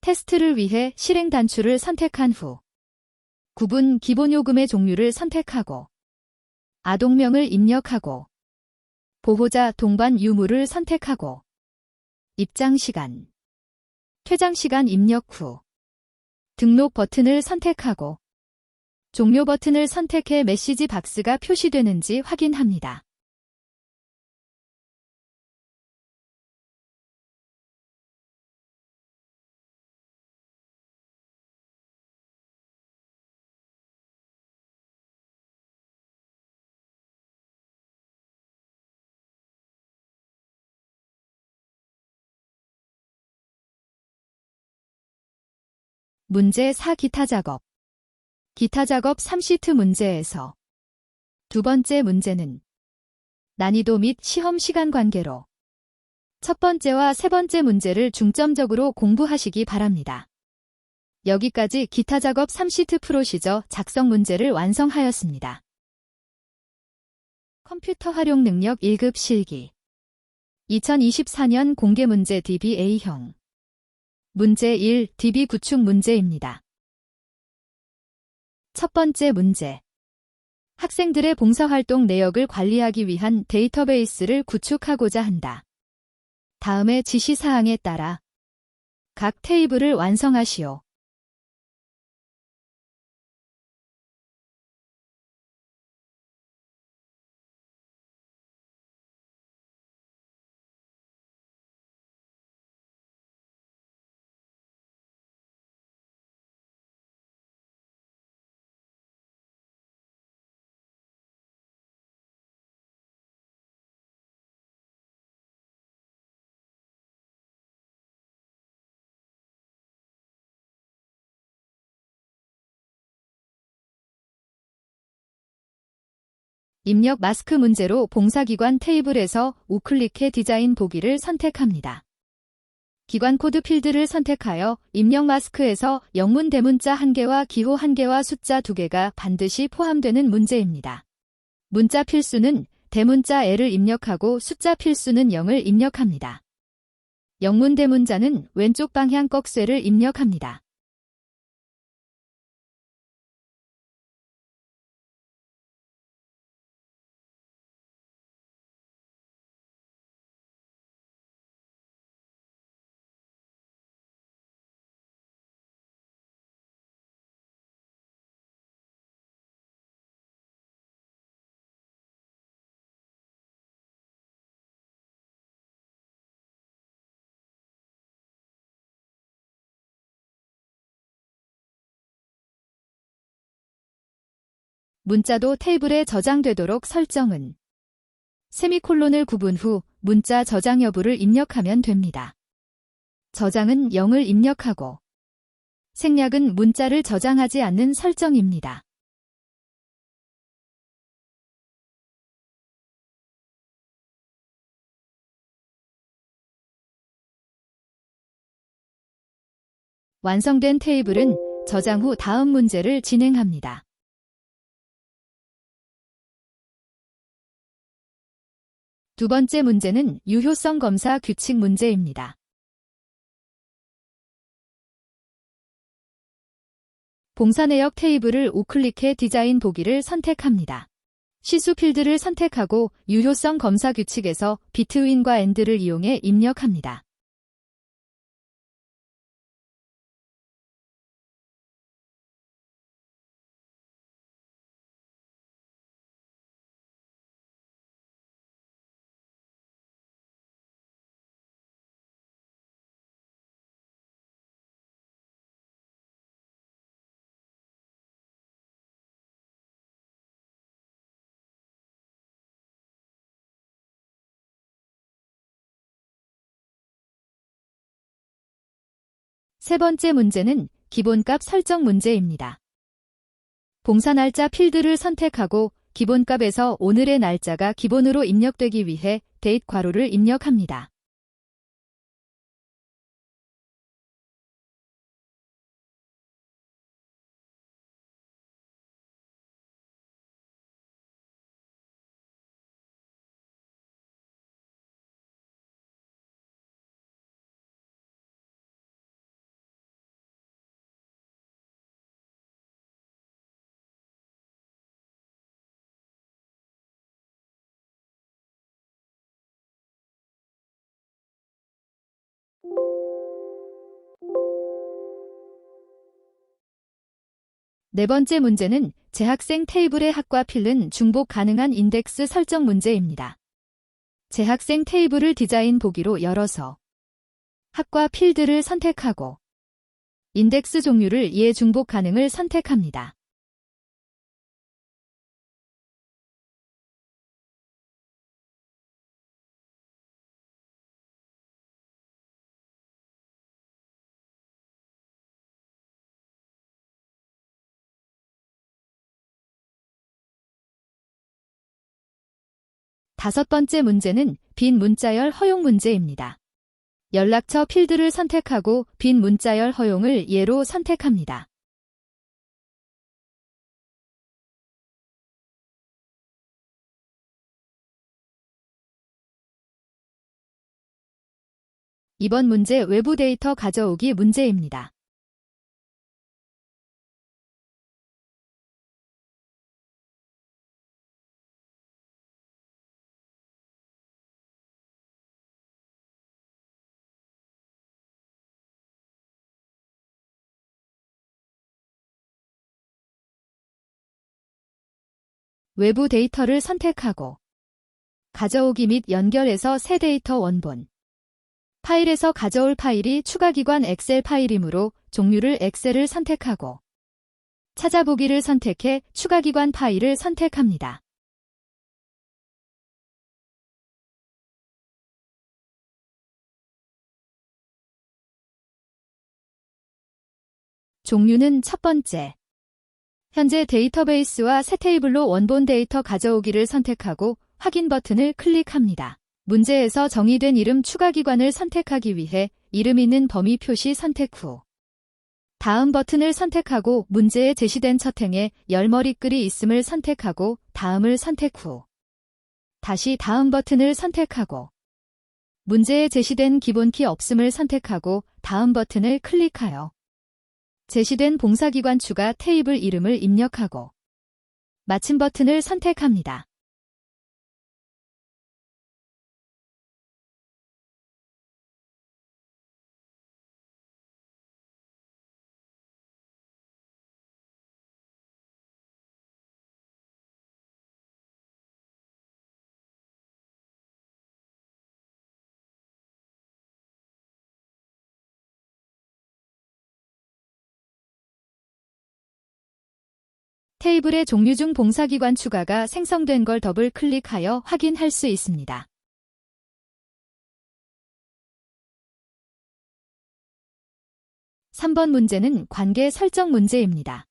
테스트를 위해 실행 단추를 선택한 후 구분 기본 요금의 종류를 선택하고 아동명을 입력하고 보호자 동반 유무를 선택하고 입장 시간, 퇴장 시간 입력 후 등록 버튼을 선택하고 종료 버튼을 선택해 메시지 박스가 표시되는지 확인합니다. 문제 4 기타 작업. 기타 작업 3시트 문제에서 두 번째 문제는 난이도 및 시험 시간 관계로 첫 번째와 세 번째 문제를 중점적으로 공부하시기 바랍니다. 여기까지 기타 작업 3시트 프로시저 작성 문제를 완성하였습니다. 컴퓨터 활용 능력 1급 실기 2024년 공개 문제 DBA형 문제 1 DB 구축 문제입니다. 첫 번째 문제. 학생들의 봉사활동 내역을 관리하기 위한 데이터베이스를 구축하고자 한다. 다음의 지시사항에 따라 각 테이블을 완성하시오. 입력 마스크 문제로 봉사기관 테이블에서 우클릭해 디자인 보기를 선택합니다. 기관 코드 필드를 선택하여 입력 마스크에서 영문 대문자 1개와 기호 1개와 숫자 2개가 반드시 포함되는 문제입니다. 문자 필수는 대문자 L을 입력하고 숫자 필수는 0을 입력합니다. 영문 대문자는 왼쪽 방향 꺽쇠를 입력합니다. 문자도 테이블에 저장되도록 설정은 세미콜론을 구분 후 문자 저장 여부를 입력하면 됩니다. 저장은 0을 입력하고 생략은 문자를 저장하지 않는 설정입니다. 완성된 테이블은 저장 후 다음 문제를 진행합니다. 두 번째 문제는 유효성 검사 규칙 문제입니다. 봉사 내역 테이블을 우클릭해 디자인 보기를 선택합니다. 시수 필드를 선택하고 유효성 검사 규칙에서 비트윈과 앤드를 이용해 입력합니다. 세 번째 문제는 기본값 설정 문제입니다. 봉사 날짜 필드를 선택하고 기본값에서 오늘의 날짜가 기본으로 입력되기 위해 데이트 괄호를 입력합니다. 네 번째 문제는 재학생 테이블의 학과 필은 중복 가능한 인덱스 설정 문제입니다. 재학생 테이블을 디자인 보기로 열어서 학과 필드를 선택하고 인덱스 종류를 예 중복 가능을 선택합니다. 다섯 번째 문제는 빈 문자열 허용 문제입니다. 연락처 필드를 선택하고 빈 문자열 허용을 예로 선택합니다. 이번 문제 외부 데이터 가져오기 문제입니다. 외부 데이터를 선택하고 가져오기 및 연결해서 새 데이터 원본 파일에서 가져올 파일이 추가기관 엑셀 파일이므로 종류를 엑셀을 선택하고 찾아보기를 선택해 추가기관 파일을 선택합니다. 종류는 첫 번째, 현재 데이터베이스와 새 테이블로 원본 데이터 가져오기를 선택하고 확인 버튼을 클릭합니다. 문제에서 정의된 이름 추가 기관을 선택하기 위해 이름 있는 범위 표시 선택 후 다음 버튼을 선택하고 문제에 제시된 첫 행에 열머리글이 있음을 선택하고 다음을 선택 후 다시 다음 버튼을 선택하고 문제에 제시된 기본키 없음을 선택하고 다음 버튼을 클릭하여 제시된 봉사기관 추가 테이블 이름을 입력하고 마침 버튼을 선택합니다. 테이블의 종류 중 봉사기관 추가가 생성된 걸 더블 클릭하여 확인할 수 있습니다. (3번) 문제는 관계 설정 문제입니다.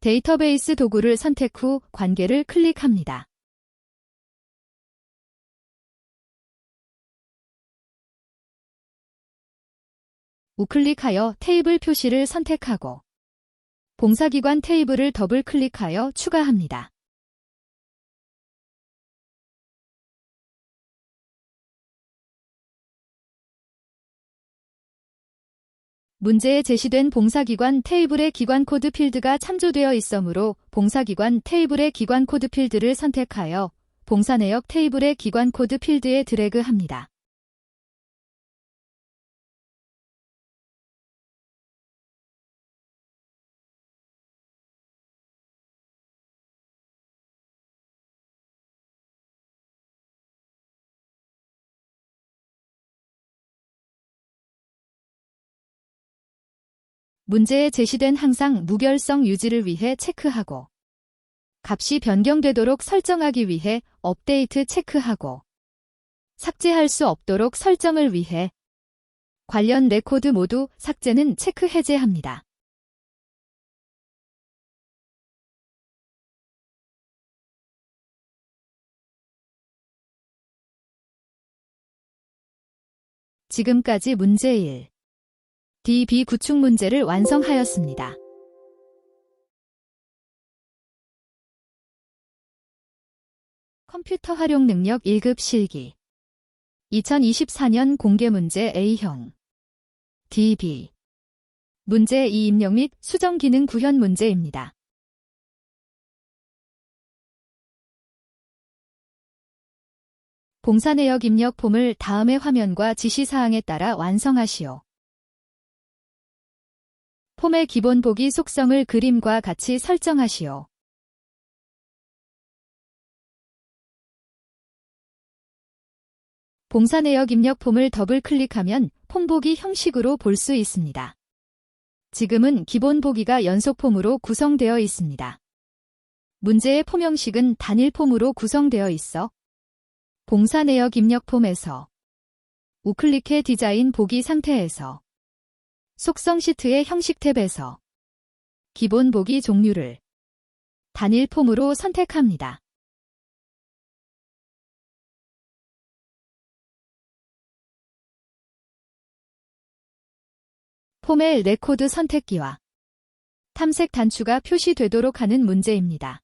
데이터베이스 도구를 선택 후 관계를 클릭합니다. 우클릭하여 테이블 표시를 선택하고 봉사기관 테이블을 더블 클릭하여 추가합니다. 문제에 제시된 봉사기관 테이블의 기관코드 필드가 참조되어 있으므로 봉사기관 테이블의 기관코드 필드를 선택하여 봉사내역 테이블의 기관코드 필드에 드래그합니다. 문제에 제시된 항상 무결성 유지를 위해 체크하고 값이 변경되도록 설정하기 위해 업데이트 체크하고 삭제할 수 없도록 설정을 위해 관련 레코드 모두 삭제는 체크 해제합니다. 지금까지 문제 1. DB 구축 문제를 완성하였습니다. 컴퓨터 활용 능력 1급 실기 2024년 공개 문제 A형 DB 문제 2 입력 및 수정 기능 구현 문제입니다. 봉사내역 입력 폼을 다음의 화면과 지시사항에 따라 완성하시오. 폼의 기본 보기 속성을 그림과 같이 설정하시오. 봉사내역 입력 폼을 더블 클릭하면 폼 보기 형식으로 볼 수 있습니다. 지금은 기본 보기가 연속 폼으로 구성되어 있습니다. 문제의 폼 형식은 단일 폼으로 구성되어 있어 봉사내역 입력 폼에서 우클릭해 디자인 보기 상태에서 속성 시트의 형식 탭에서 기본 보기 종류를 단일 폼으로 선택합니다. 폼의 레코드 선택기와 탐색 단추가 표시되도록 하는 문제입니다.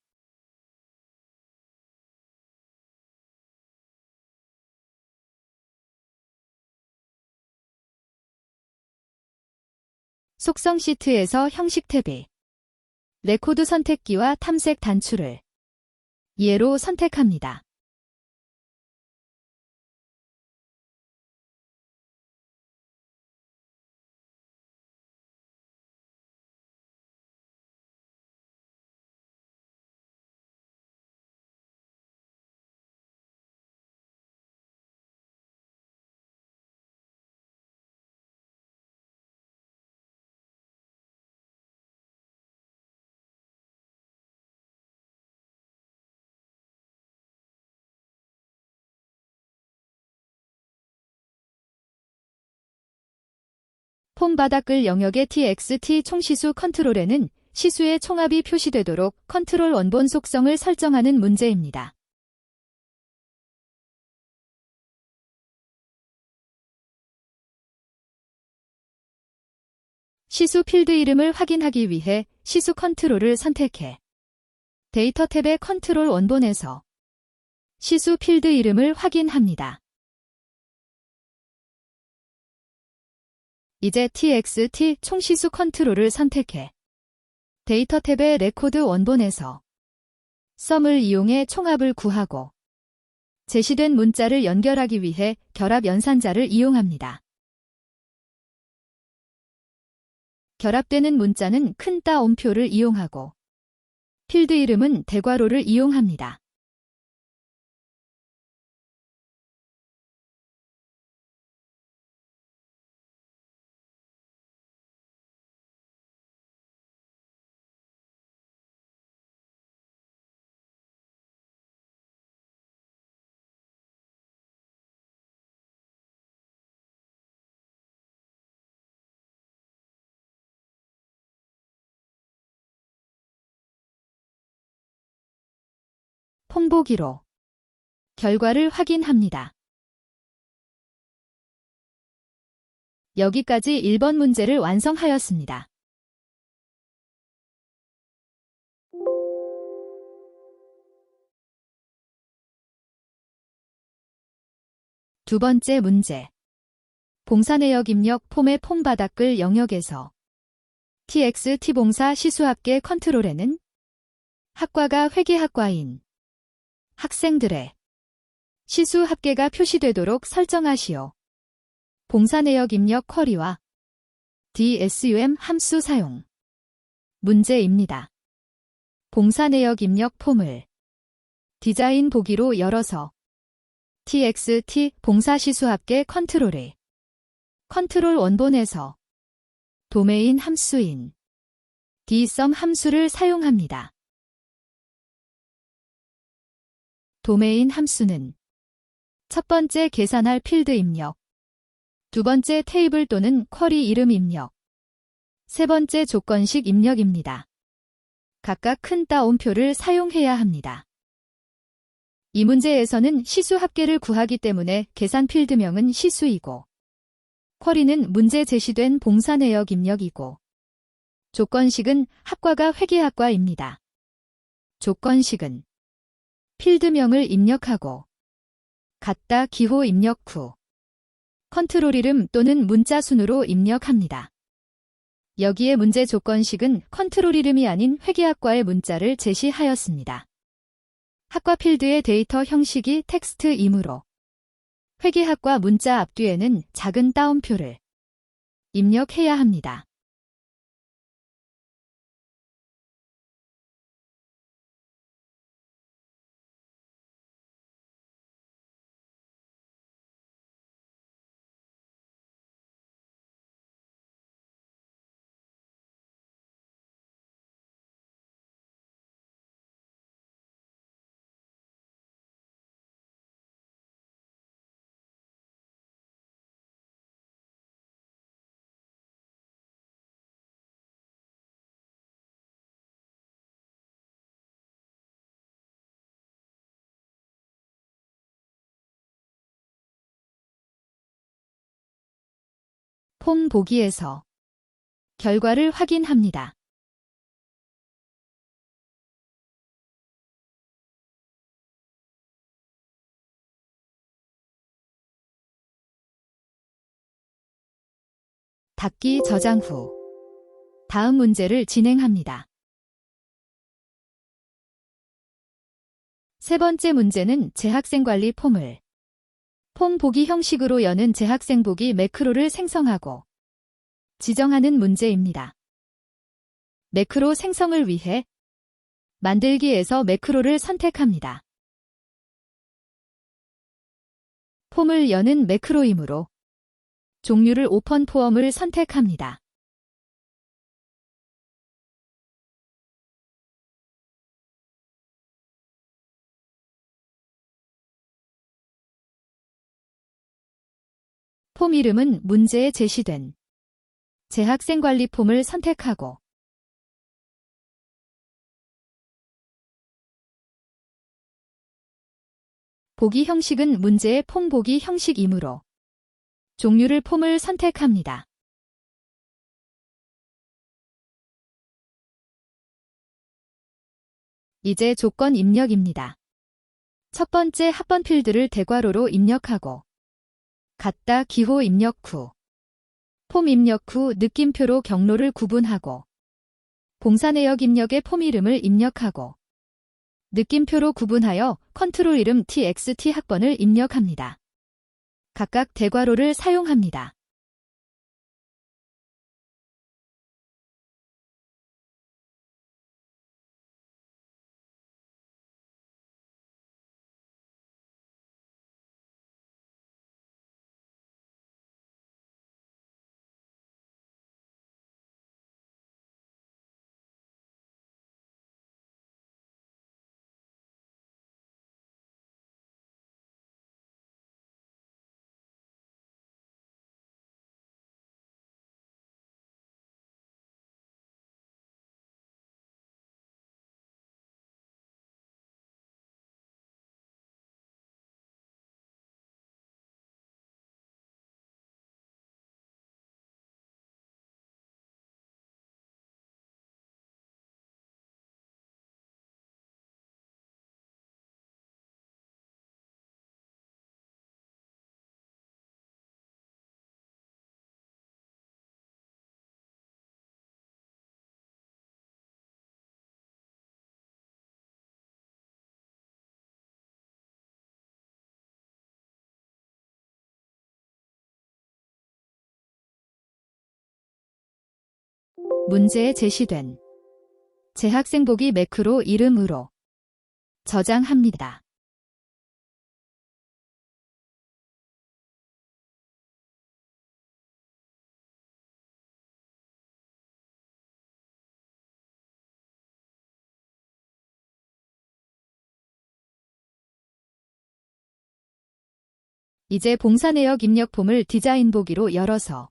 속성 시트에서 형식 탭에 레코드 선택기와 탐색 단추를 예로 선택합니다. 폼 바닥글 영역의 TXT 총시수 컨트롤에는 시수의 총합이 표시되도록 컨트롤 원본 속성을 설정하는 문제입니다. 시수 필드 이름을 확인하기 위해 시수 컨트롤을 선택해 데이터 탭의 컨트롤 원본에서 시수 필드 이름을 확인합니다. 이제 TXT 총시수 컨트롤을 선택해 데이터 탭의 레코드 원본에서 썸을 이용해 총합을 구하고 제시된 문자를 연결하기 위해 결합 연산자를 이용합니다. 결합되는 문자는 큰 따옴표를 이용하고 필드 이름은 대괄호를 이용합니다. 폼보기로 결과를 확인합니다. 여기까지 1번 문제를 완성하였습니다. 두 번째 문제. 봉사내역 입력 폼의 폼 바닥글 영역에서 TXT 봉사 시수합계 컨트롤에는 학과가 회계학과인 학생들의 시수 합계가 표시되도록 설정하시오. 봉사내역 입력 쿼리와 DSUM 함수 사용. 문제입니다. 봉사내역 입력 폼을 디자인 보기로 열어서 TXT 봉사 시수 합계 컨트롤을 컨트롤 원본에서 도메인 함수인 dsum 함수를 사용합니다. 도메인 함수는 첫 번째 계산할 필드 입력, 두 번째 테이블 또는 쿼리 이름 입력, 세 번째 조건식 입력입니다. 각각 큰 따옴표를 사용해야 합니다. 이 문제에서는 시수 합계를 구하기 때문에 계산 필드명은 시수이고, 쿼리는 문제 제시된 봉사내역 입력이고, 조건식은 학과가 회계학과입니다. 조건식은 필드명을 입력하고 갖다 기호 입력 후 컨트롤 이름 또는 문자 순으로 입력합니다. 여기에 문제 조건식은 컨트롤 이름이 아닌 회계학과의 문자를 제시하였습니다. 학과 필드의 데이터 형식이 텍스트이므로 회계학과 문자 앞뒤에는 작은 따옴표를 입력해야 합니다. 폼 보기에서 결과를 확인합니다. 닫기 저장 후 다음 문제를 진행합니다. 세 번째 문제는 재학생 관리 폼을 폼 보기 형식으로 여는 재학생 보기 매크로를 생성하고 지정하는 문제입니다. 매크로 생성을 위해 만들기에서 매크로를 선택합니다. 폼을 여는 매크로이므로 종류를 오픈 폼을 선택합니다. 폼 이름은 문제에 제시된 재학생 관리 폼을 선택하고 보기 형식은 문제의 폼 보기 형식이므로 종류를 폼을 선택합니다. 이제 조건 입력입니다. 첫 번째 합번 필드를 대괄호로 입력하고 같다 기호 입력 후 폼 입력 후 느낌표로 경로를 구분하고 봉사 내역 입력의 폼 이름을 입력하고 느낌표로 구분하여 컨트롤 이름 txt 학번을 입력합니다. 각각 대괄호를 사용합니다. 문제에 제시된 재학생 보기 매크로 이름으로 저장합니다. 이제 봉사 내역 입력 폼을 디자인 보기로 열어서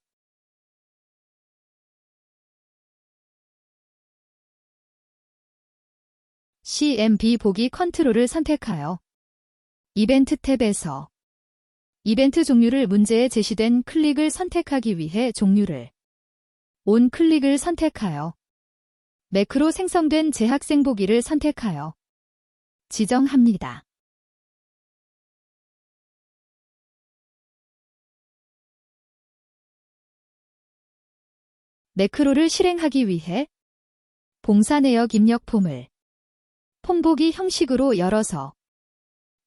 CMB 보기 컨트롤을 선택하여 이벤트 탭에서 이벤트 종류를 문제에 제시된 클릭을 선택하기 위해 종류를 온 클릭을 선택하여 매크로 생성된 재학생 보기를 선택하여 지정합니다. 매크로를 실행하기 위해 봉사 내역 입력 폼을 폼 보기 형식으로 열어서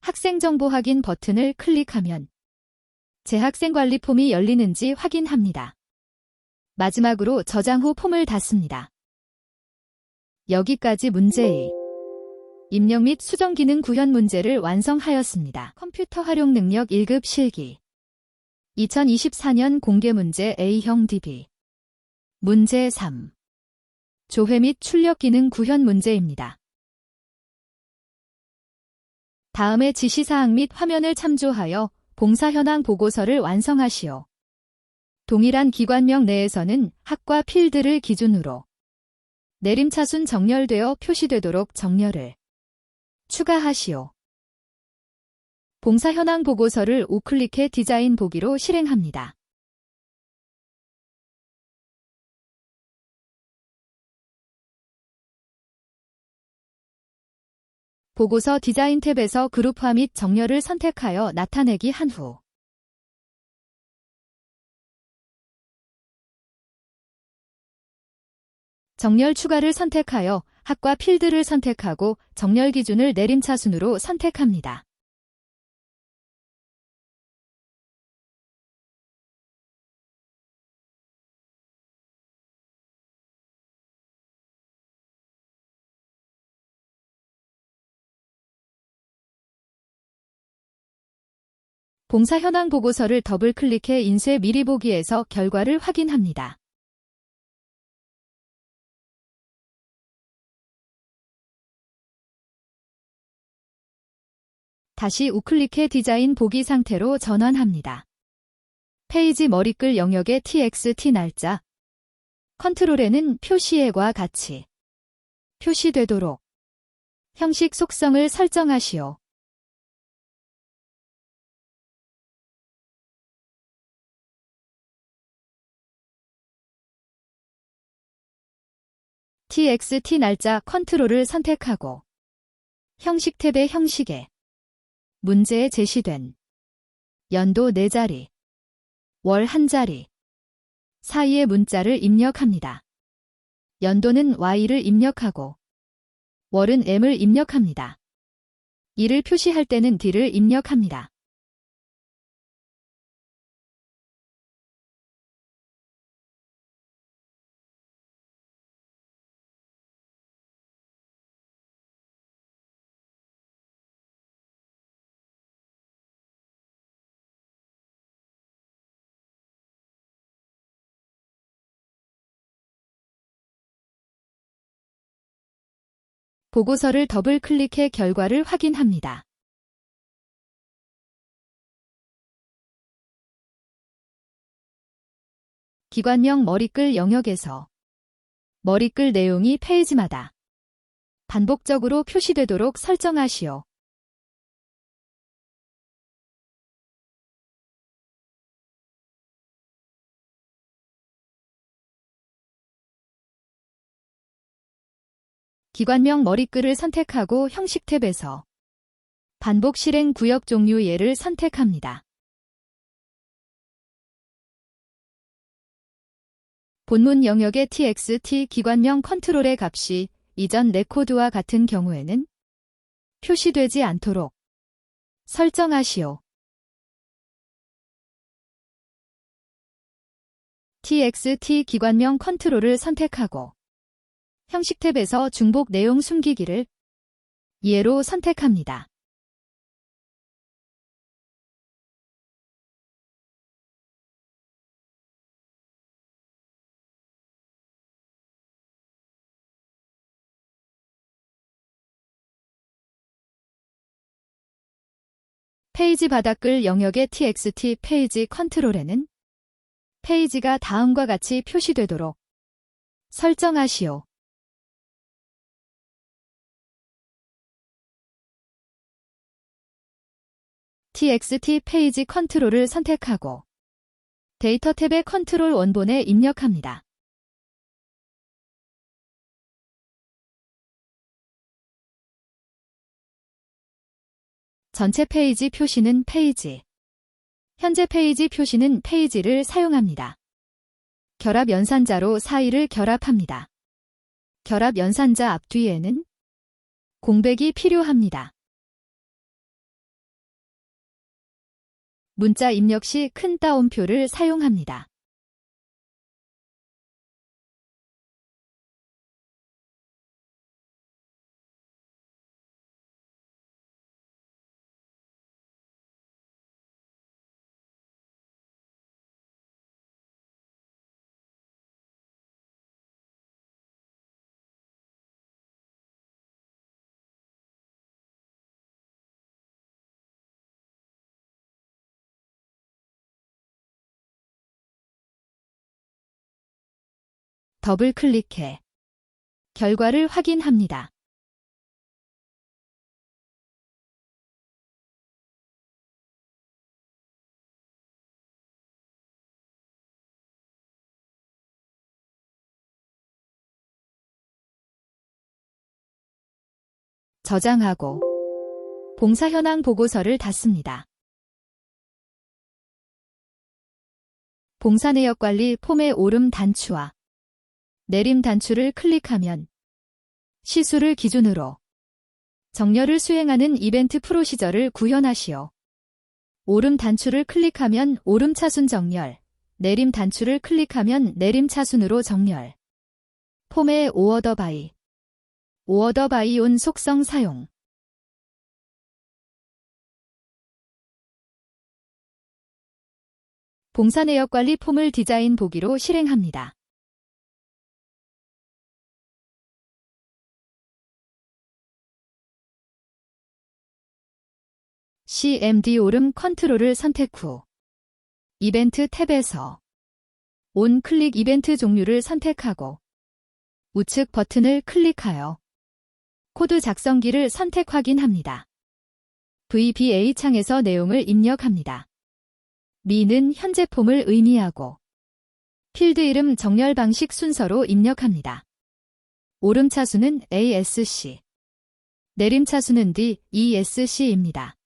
학생 정보 확인 버튼을 클릭하면 재학생 관리 폼이 열리는지 확인합니다. 마지막으로 저장 후 폼을 닫습니다. 여기까지 문제 2. 입력 및 수정 기능 구현 문제를 완성하였습니다. 컴퓨터 활용 능력 1급 실기 2024년 공개 문제 A형 DB 문제 3. 조회 및 출력 기능 구현 문제입니다. 다음의 지시사항 및 화면을 참조하여 봉사 현황 보고서를 완성하시오. 동일한 기관명 내에서는 학과 필드를 기준으로 내림차순 정렬되어 표시되도록 정렬을 추가하시오. 봉사 현황 보고서를 우클릭해 디자인 보기로 실행합니다. 보고서 디자인 탭에서 그룹화 및 정렬을 선택하여 나타내기 한 후 정렬 추가를 선택하여 학과 필드를 선택하고 정렬 기준을 내림차순으로 선택합니다. 봉사 현황 보고서를 더블 클릭해 인쇄 미리 보기에서 결과를 확인합니다. 다시 우클릭해 디자인 보기 상태로 전환합니다. 페이지 머리글 영역의 txt 날짜 컨트롤에는 표시에과 같이 표시되도록 형식 속성을 설정하시오. txt 날짜 컨트롤을 선택하고 형식 탭의 형식에 문제에 제시된 연도 4자리, 월 1자리 사이의 문자를 입력합니다. 연도는 Y를 입력하고 월은 M을 입력합니다. 이를 표시할 때는 D를 입력합니다. 보고서를 더블 클릭해 결과를 확인합니다. 기관명 머리글 영역에서 머리글 내용이 페이지마다 반복적으로 표시되도록 설정하시오. 기관명 머리글을 선택하고 형식 탭에서 반복 실행 구역 종류 예를 선택합니다. 본문 영역의 txt 기관명 컨트롤의 값이 이전 레코드와 같은 경우에는 표시되지 않도록 설정하시오. txt 기관명 컨트롤을 선택하고 형식 탭에서 중복 내용 숨기기를 예로 선택합니다. 페이지 바닥글 영역의 txt 페이지 컨트롤에는 페이지가 다음과 같이 표시되도록 설정하시오. txt 페이지 컨트롤을 선택하고 데이터 탭의 컨트롤 원본에 입력합니다. 전체 페이지 표시는 페이지, 현재 페이지 표시는 페이지를 사용합니다. 결합 연산자로 사이를 결합합니다. 결합 연산자 앞뒤에는 공백이 필요합니다. 문자 입력 시 큰 따옴표를 사용합니다. 더블 클릭해 결과를 확인합니다. 저장하고 봉사 현황 보고서를 닫습니다. 봉사 내역 관리 폼의 오름 단추와 내림 단추를 클릭하면 시수를 기준으로 정렬을 수행하는 이벤트 프로시저를 구현하시오. 오름 단추를 클릭하면 오름 차순 정렬, 내림 단추를 클릭하면 내림 차순으로 정렬. 폼의 오어더 바이, 오어더 바이 온 속성 사용. 봉사 내역 관리 폼을 디자인 보기로 실행합니다. CMD 오름 컨트롤을 선택 후 이벤트 탭에서 온 클릭 이벤트 종류를 선택하고 우측 버튼을 클릭하여 코드 작성기를 선택 확인합니다. VBA 창에서 내용을 입력합니다. 미는 현재 폼을 의미하고 필드 이름 정렬 방식 순서로 입력합니다. 오름 차수는 ASC, 내림 차수는 DESC입니다.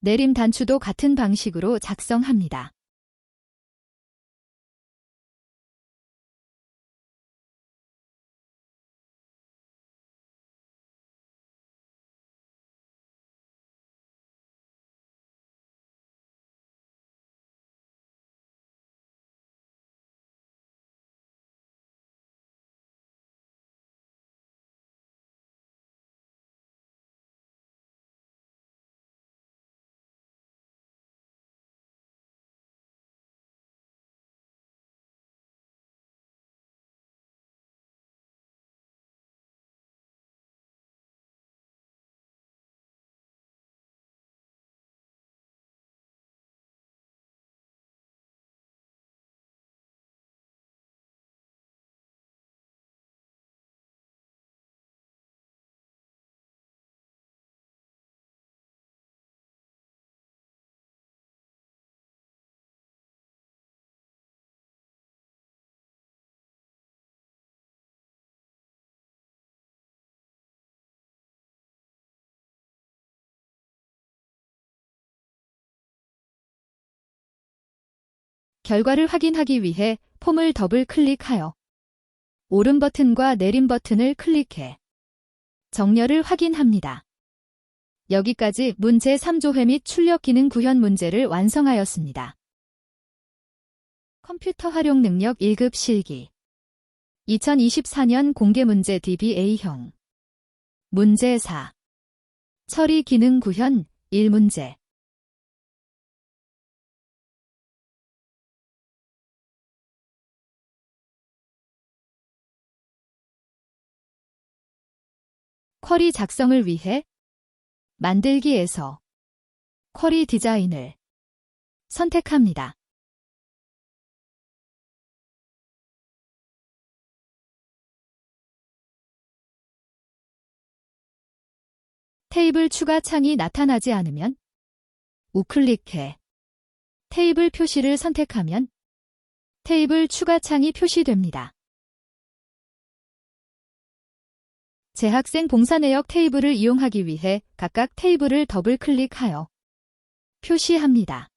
내림 단추도 같은 방식으로 작성합니다. 결과를 확인하기 위해 폼을 더블 클릭하여 오름 버튼과 내림 버튼을 클릭해 정렬을 확인합니다. 여기까지 문제 3조회 및 출력 기능 구현 문제를 완성하였습니다. 컴퓨터 활용 능력 1급 실기 2024년 공개문제 DBA형 문제 4 처리 기능 구현 1문제 쿼리 작성을 위해 만들기에서 쿼리 디자인을 선택합니다. 테이블 추가 창이 나타나지 않으면 우클릭해 테이블 표시를 선택하면 테이블 추가 창이 표시됩니다. 재학생 봉사 내역 테이블을 이용하기 위해 각각 테이블을 더블 클릭하여 표시합니다.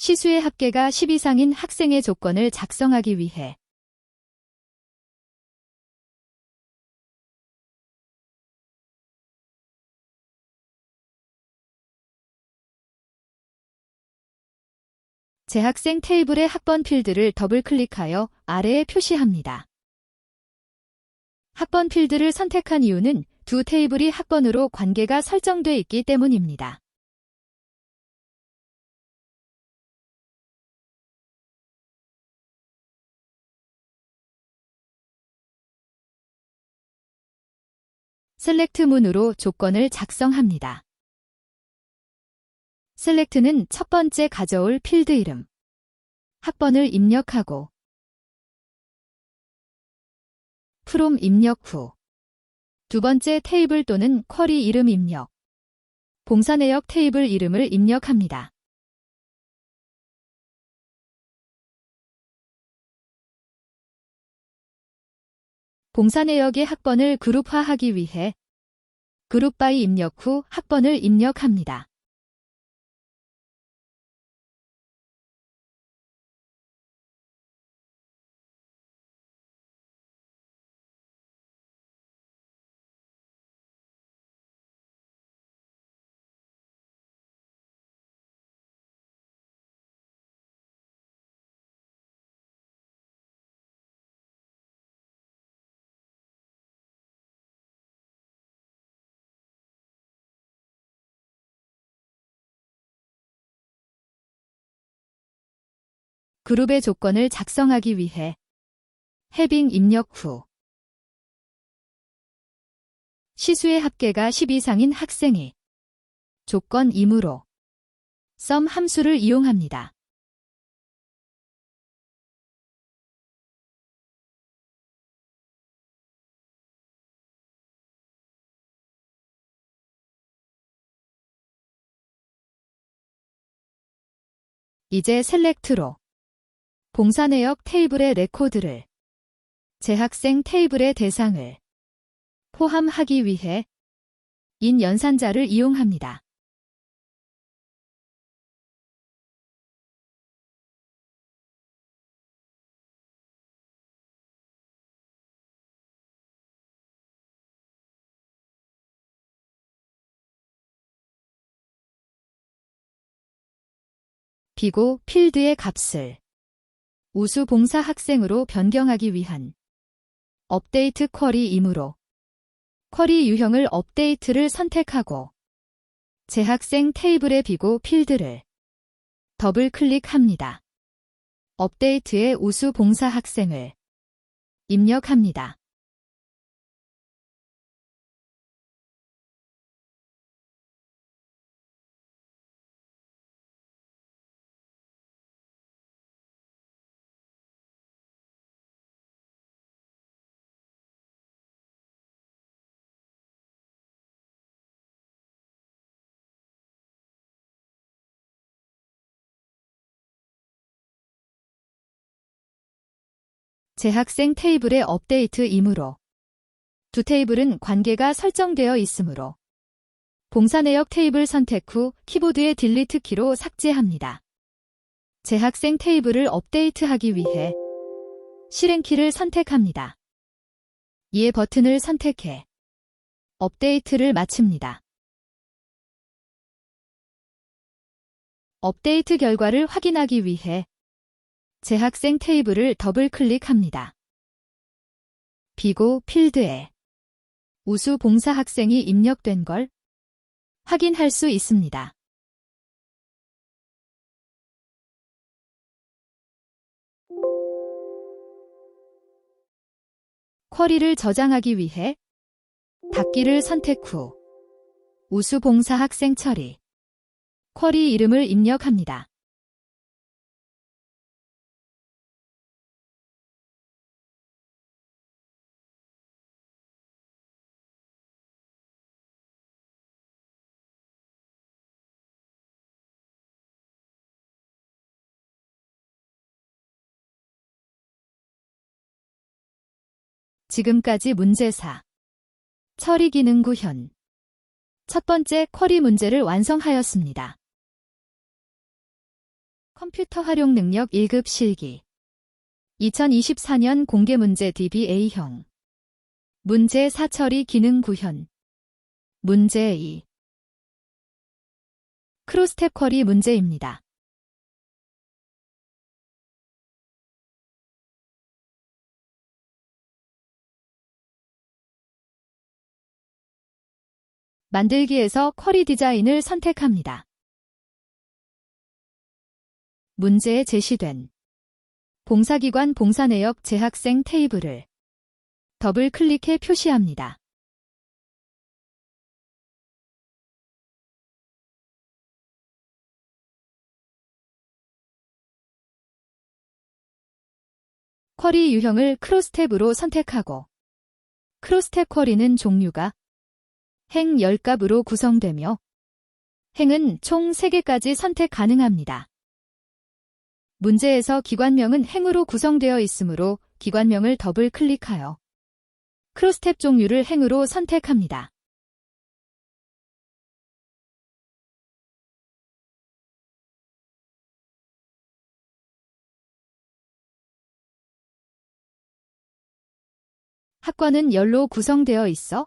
시수의 합계가 10 이상인 학생의 조건을 작성하기 위해 재학생 테이블의 학번 필드를 더블 클릭하여 아래에 표시합니다. 학번 필드를 선택한 이유는 두 테이블이 학번으로 관계가 설정돼 있기 때문입니다. 셀렉트 문으로 조건을 작성합니다. 셀렉트는 첫 번째 가져올 필드 이름, 학번을 입력하고 프롬 입력 후 두 번째 테이블 또는 쿼리 이름 입력, 봉사 내역 테이블 이름을 입력합니다. 봉사 내역의 학번을 그룹화하기 위해 그룹 바이 입력 후 학번을 입력합니다. 그룹의 조건을 작성하기 위해 해빙 입력 후 시수의 합계가 10 이상인 학생이 조건이므로 sum 함수를 이용합니다. 이제 셀렉트로 봉사 내역 테이블의 레코드를 재학생 테이블의 대상을 포함하기 위해 인 연산자를 이용합니다. 비고 필드의 값을 우수 봉사 학생으로 변경하기 위한 업데이트 쿼리이므로 쿼리 유형을 업데이트를 선택하고 재학생 테이블의 비고 필드를 더블 클릭합니다. 업데이트의 우수 봉사 학생을 입력합니다. 재학생 테이블의 업데이트이므로 두 테이블은 관계가 설정되어 있으므로 봉사 내역 테이블 선택 후 키보드의 딜리트 키로 삭제합니다. 재학생 테이블을 업데이트하기 위해 실행키를 선택합니다. 이에 버튼을 선택해 업데이트를 마칩니다. 업데이트 결과를 확인하기 위해 재학생 테이블을 더블 클릭합니다. 비고 필드에 우수 봉사 학생이 입력된 걸 확인할 수 있습니다. 쿼리를 저장하기 위해 닫기를 선택 후 우수 봉사 학생 처리, 쿼리 이름을 입력합니다. 지금까지 문제4 처리 기능 구현 첫 번째 쿼리 문제를 완성하였습니다. 컴퓨터 활용 능력 1급 실기 2024년 공개 문제 DBA형 문제 4 처리 기능 구현 문제 2 크로스탭 쿼리 문제입니다. 만들기에서 쿼리 디자인을 선택합니다. 문제에 제시된 봉사기관 봉사 내역 재학생 테이블을 더블 클릭해 표시합니다. 쿼리 유형을 크로스탭으로 선택하고 크로스탭 쿼리는 종류가 행 10값으로 구성되며 행은 총 3개까지 선택 가능합니다. 문제에서 기관명은 행으로 구성되어 있으므로 기관명을 더블 클릭하여 크로스탭 종류를 행으로 선택합니다. 학과는 열로 구성되어 있어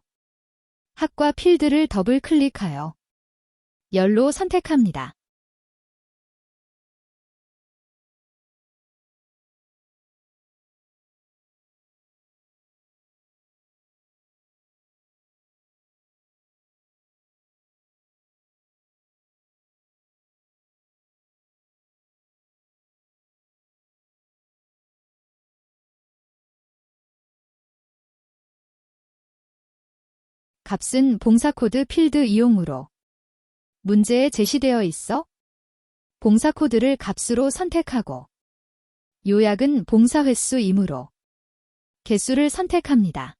학과 필드를 더블 클릭하여 열로 선택합니다. 값은 봉사코드 필드 이용으로 문제에 제시되어 있어 봉사코드를 값으로 선택하고 요약은 봉사 횟수이므로 개수를 선택합니다.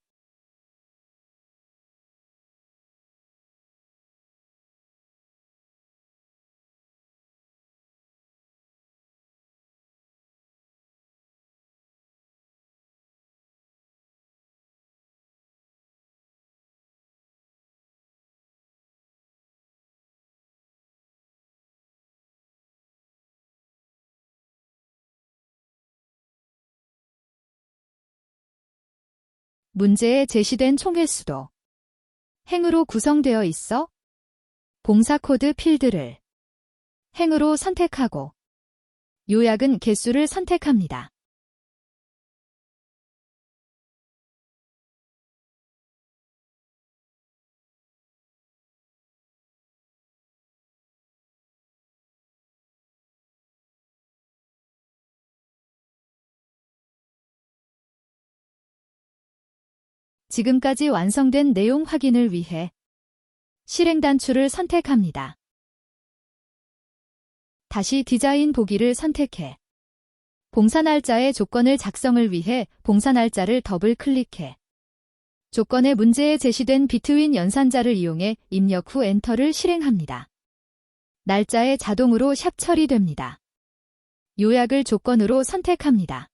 문제에 제시된 총횟수도 행으로 구성되어 있어 봉사코드 필드를 행으로 선택하고 요약은 개수를 선택합니다. 지금까지 완성된 내용 확인을 위해 실행 단추를 선택합니다. 다시 디자인 보기를 선택해 봉사 날짜의 조건을 작성을 위해 봉사 날짜를 더블 클릭해 조건의 문제에 제시된 비트윈 연산자를 이용해 입력 후 엔터를 실행합니다. 날짜에 자동으로 샵 처리됩니다. 요약을 조건으로 선택합니다.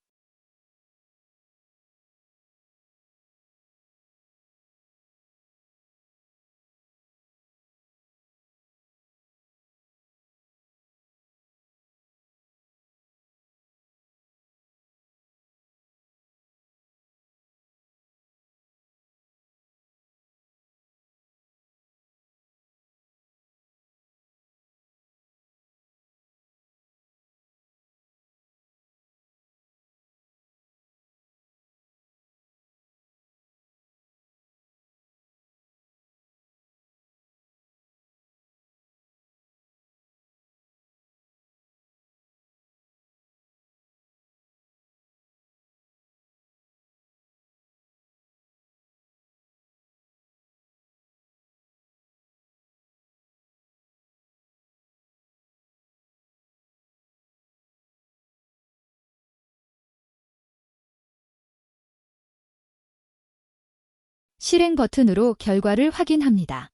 실행 버튼으로 결과를 확인합니다.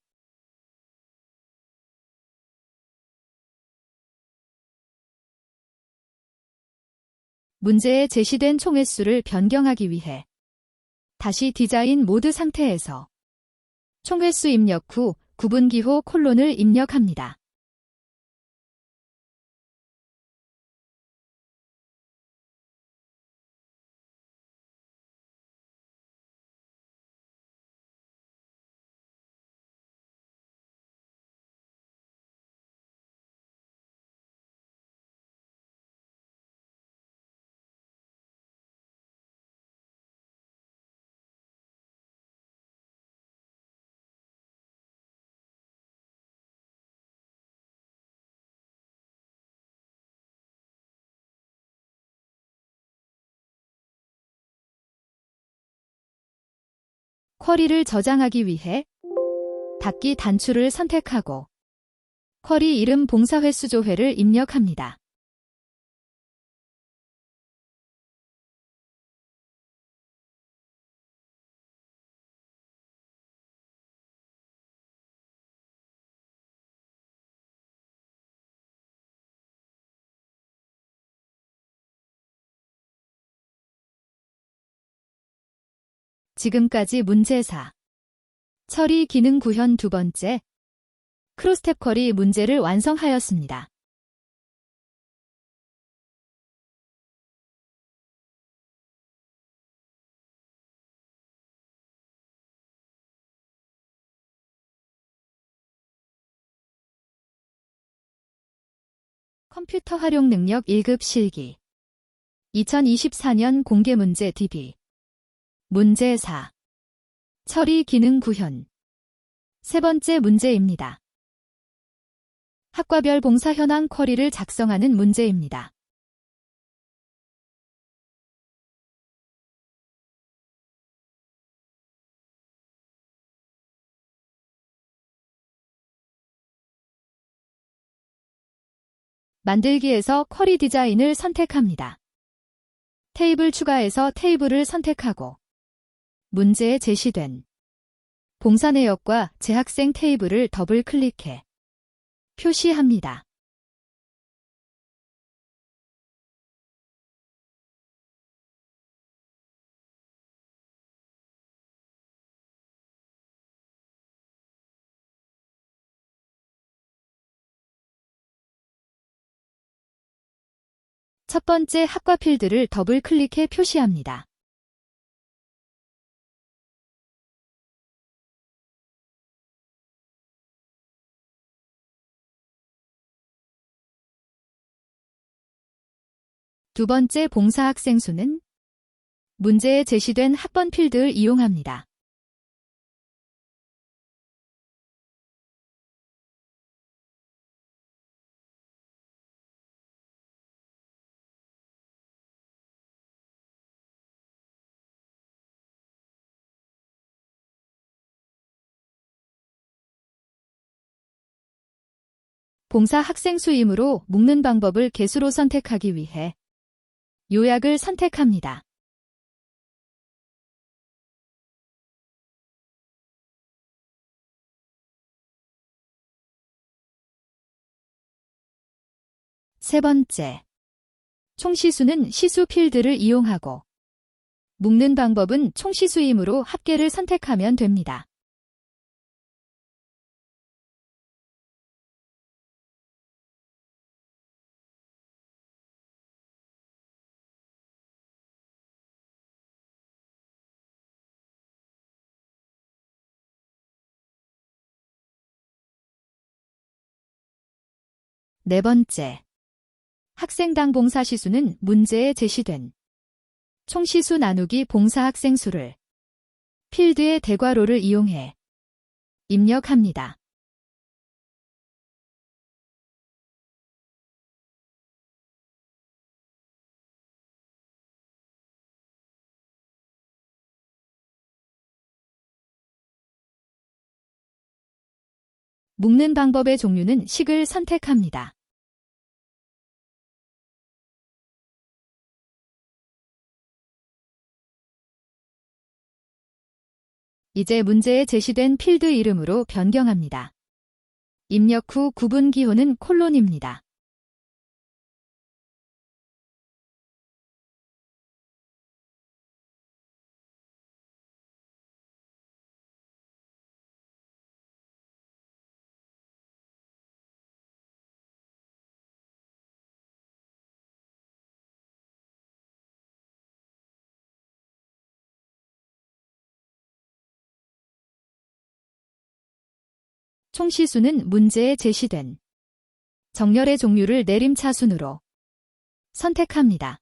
문제에 제시된 총횟수를 변경하기 위해 다시 디자인 모드 상태에서 총횟수 입력 후 구분기호 콜론을 입력합니다. 쿼리를 저장하기 위해 닫기 단추를 선택하고 쿼리 이름 봉사횟수 조회를 입력합니다. 지금까지 문제 4. 처리 기능 구현 두 번째. 크로스탭 쿼리 문제를 완성하였습니다. 컴퓨터 활용 능력 1급 실기 2024년 공개 문제 DB 문제 4. 처리 기능 구현 세 번째 문제입니다. 학과별 봉사 현황 쿼리를 작성하는 문제입니다. 만들기에서 쿼리 디자인을 선택합니다. 테이블 추가해서 테이블을 선택하고 문제에 제시된 봉사 내역과 재학생 테이블을 더블 클릭해 표시합니다. 첫 번째 학과 필드를 더블 클릭해 표시합니다. 두 번째 봉사 학생 수는 문제에 제시된 학번 필드를 이용합니다. 봉사 학생 수이므로 묶는 방법을 개수로 선택하기 위해 요약을 선택합니다. 세 번째, 총시수는 시수 필드를 이용하고 묶는 방법은 총시수이므로 합계를 선택하면 됩니다. 네 번째, 학생당 봉사 시수는 문제에 제시된 총시수 나누기 봉사 학생 수를 필드의 대괄호를 이용해 입력합니다. 묶는 방법의 종류는 식을 선택합니다. 이제 문제에 제시된 필드 이름으로 변경합니다. 입력 후 구분 기호는 콜론입니다. 총시수는 문제에 제시된 정렬의 종류를 내림차순으로 선택합니다.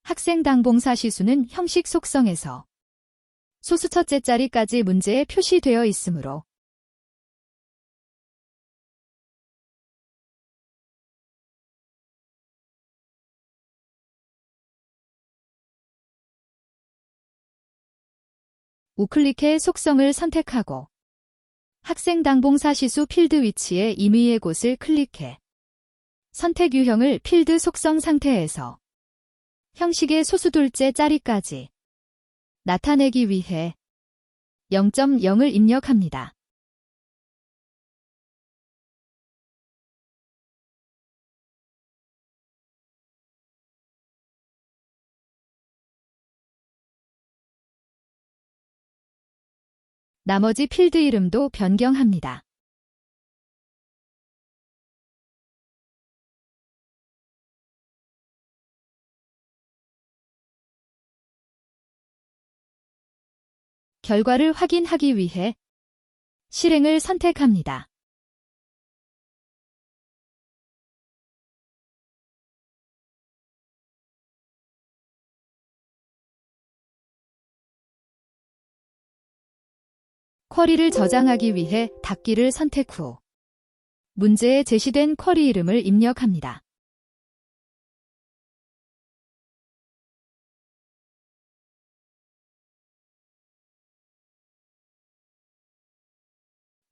학생당 봉사 시수는 형식 속성에서 소수 첫째 자리까지 문제에 표시되어 있으므로 우클릭해 속성을 선택하고 학생당 봉사 시수 필드 위치에 임의의 곳을 클릭해 선택 유형을 필드 속성 상태에서 형식의 소수 둘째 자리까지 나타내기 위해 0.0을 입력합니다. 나머지 필드 이름도 변경합니다. 결과를 확인하기 위해 실행을 선택합니다. 쿼리를 저장하기 위해 닫기를 선택 후 문제에 제시된 쿼리 이름을 입력합니다.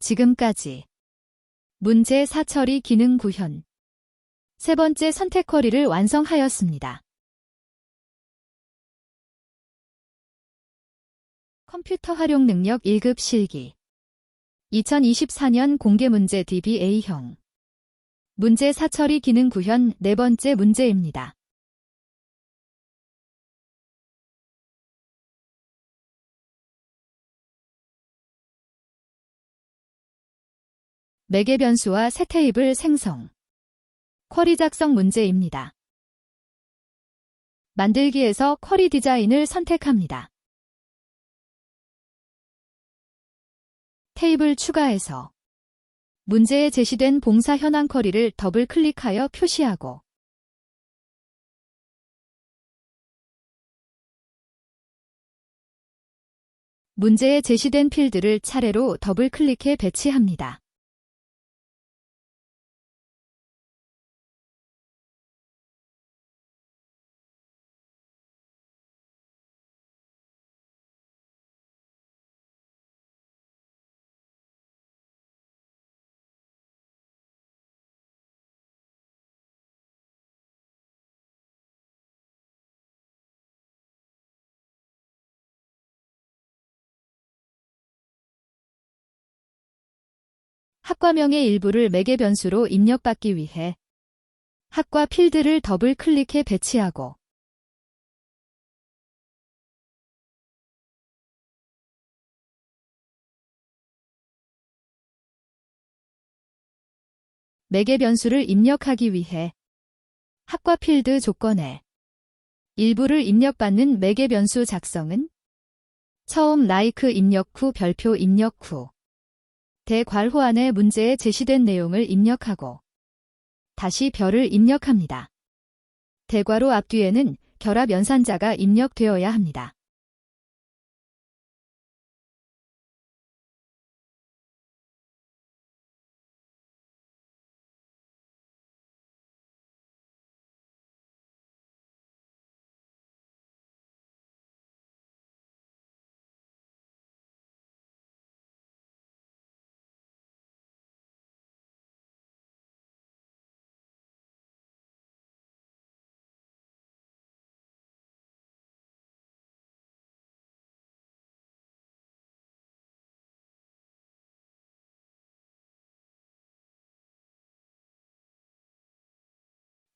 지금까지 문제 사처리 기능 구현 세 번째 선택 쿼리를 완성하였습니다. 컴퓨터 활용 능력 1급 실기 2024년 공개문제 DBA형 문제 사처리 기능 구현 네 번째 문제입니다. 매개 변수와 새 테이블 생성 쿼리 작성 문제입니다. 만들기에서 쿼리 디자인을 선택합니다. 테이블 추가해서 문제에 제시된 봉사 현황 쿼리를 더블 클릭하여 표시하고 문제에 제시된 필드를 차례로 더블 클릭해 배치합니다. 학과명의 일부를 매개 변수로 입력받기 위해 학과 필드를 더블 클릭해 배치하고 매개 변수를 입력하기 위해 학과 필드 조건에 일부를 입력받는 매개 변수 작성은 처음 like 입력 후 별표 입력 후 대괄호 안에 문제에 제시된 내용을 입력하고 다시 별을 입력합니다. 대괄호 앞뒤에는 결합 연산자가 입력되어야 합니다.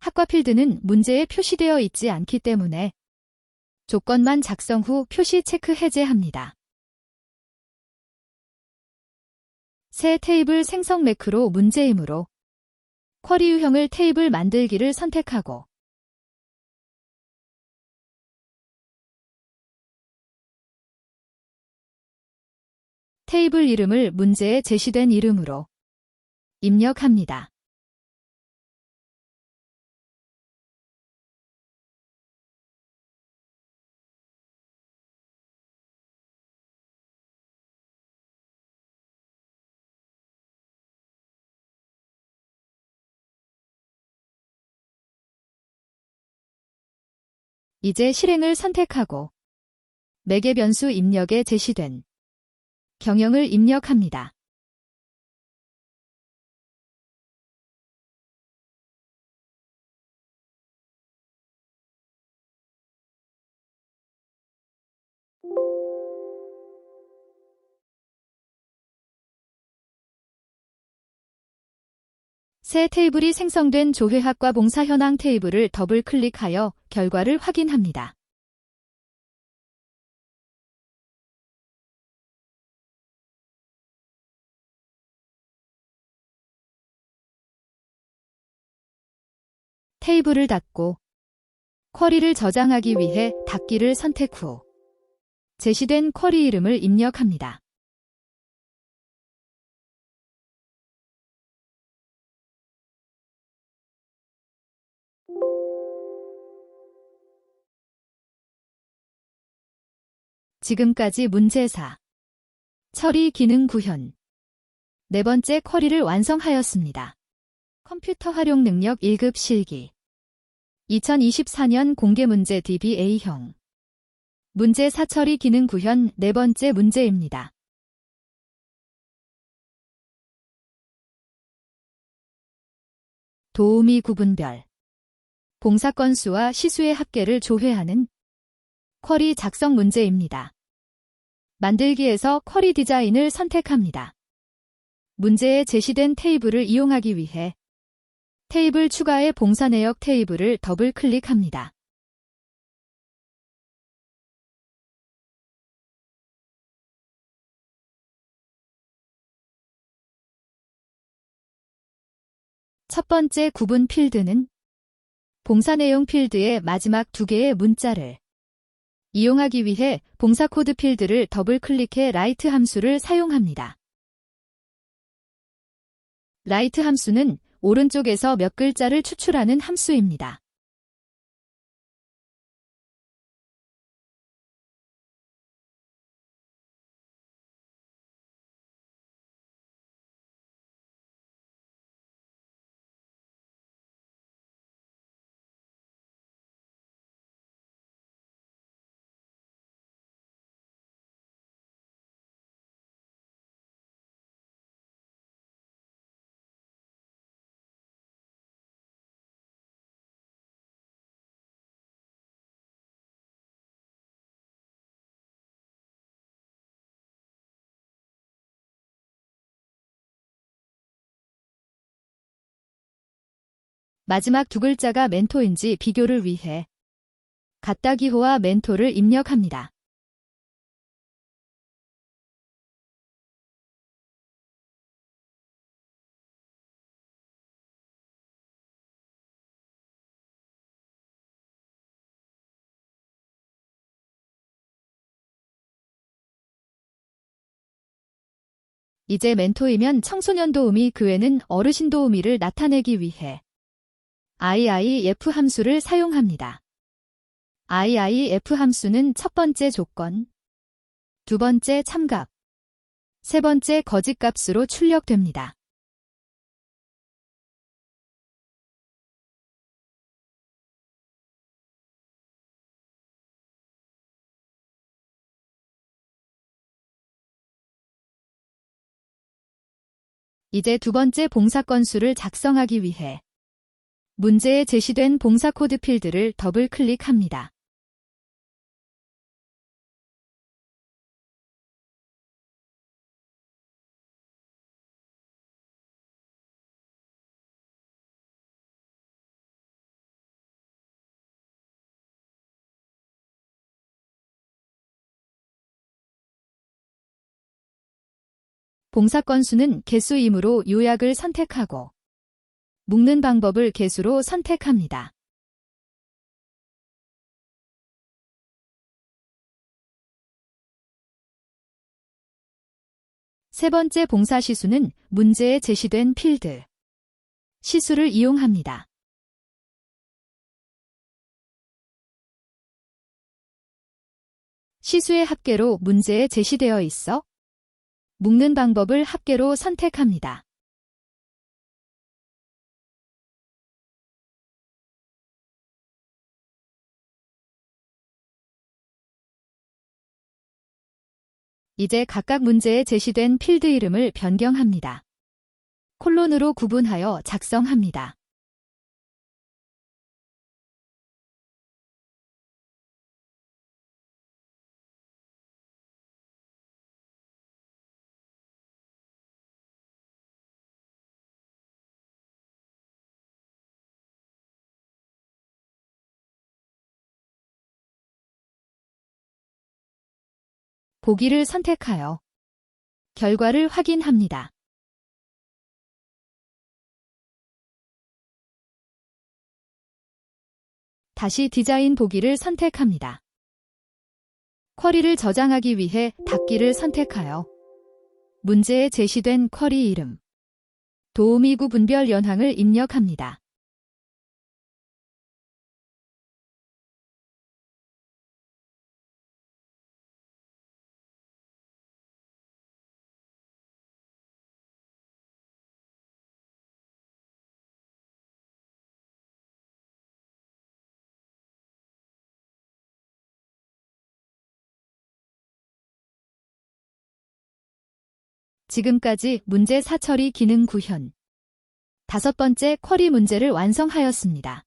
학과 필드는 문제에 표시되어 있지 않기 때문에 조건만 작성 후 표시 체크 해제합니다. 새 테이블 생성 매크로 문제이므로 쿼리 유형을 테이블 만들기를 선택하고 테이블 이름을 문제에 제시된 이름으로 입력합니다. 이제 실행을 선택하고 매개 변수 입력에 제시된 경영을 입력합니다. 새 테이블이 생성된 조회학과 봉사 현황 테이블을 더블 클릭하여 결과를 확인합니다. 테이블을 닫고 쿼리를 저장하기 위해 닫기를 선택 후 제시된 쿼리 이름을 입력합니다. 지금까지 문제 4. 처리 기능 구현. 네 번째 쿼리를 완성하였습니다. 컴퓨터 활용 능력 1급 실기. 2024년 공개 문제 DBA형. 문제 4 처리 기능 구현 네 번째 문제입니다. 도우미 구분별. 봉사 건수와 시수의 합계를 조회하는 쿼리 작성 문제입니다. 만들기에서 쿼리 디자인을 선택합니다. 문제에 제시된 테이블을 이용하기 위해 테이블 추가의 봉사 내역 테이블을 더블 클릭합니다. 첫 번째 구분 필드는 봉사 내용 필드의 마지막 두 개의 문자를 이용하기 위해 봉사 코드 필드를 더블 클릭해 라이트 함수를 사용합니다. 라이트 함수는 오른쪽에서 몇 글자를 추출하는 함수입니다. 마지막 두 글자가 멘토인지 비교를 위해 같다 기호와 멘토를 입력합니다. 이제 멘토이면 청소년 도우미 그 외는 어르신 도우미를 나타내기 위해 IIF 함수를 사용합니다. IIF 함수는 첫 번째 조건, 두 번째 참값, 세 번째 거짓값으로 출력됩니다. 이제 두 번째 봉사 건수를 작성하기 위해 문제에 제시된 봉사 코드 필드를 더블 클릭합니다. 봉사 건수는 개수이므로 요약을 선택하고 묶는 방법을 개수로 선택합니다. 세 번째 봉사 시수는 문제에 제시된 필드 시수를 이용합니다. 시수의 합계로 문제에 제시되어 있어 묶는 방법을 합계로 선택합니다. 이제 각각 문제에 제시된 필드 이름을 변경합니다. 콜론으로 구분하여 작성합니다. 보기를 선택하여 결과를 확인합니다. 다시 디자인 보기를 선택합니다. 쿼리를 저장하기 위해 닫기를 선택하여 문제에 제시된 쿼리 이름, 도우미구 분별 연항을 입력합니다. 지금까지 문제 사처리 기능 구현 5번째 쿼리 문제를 완성하였습니다.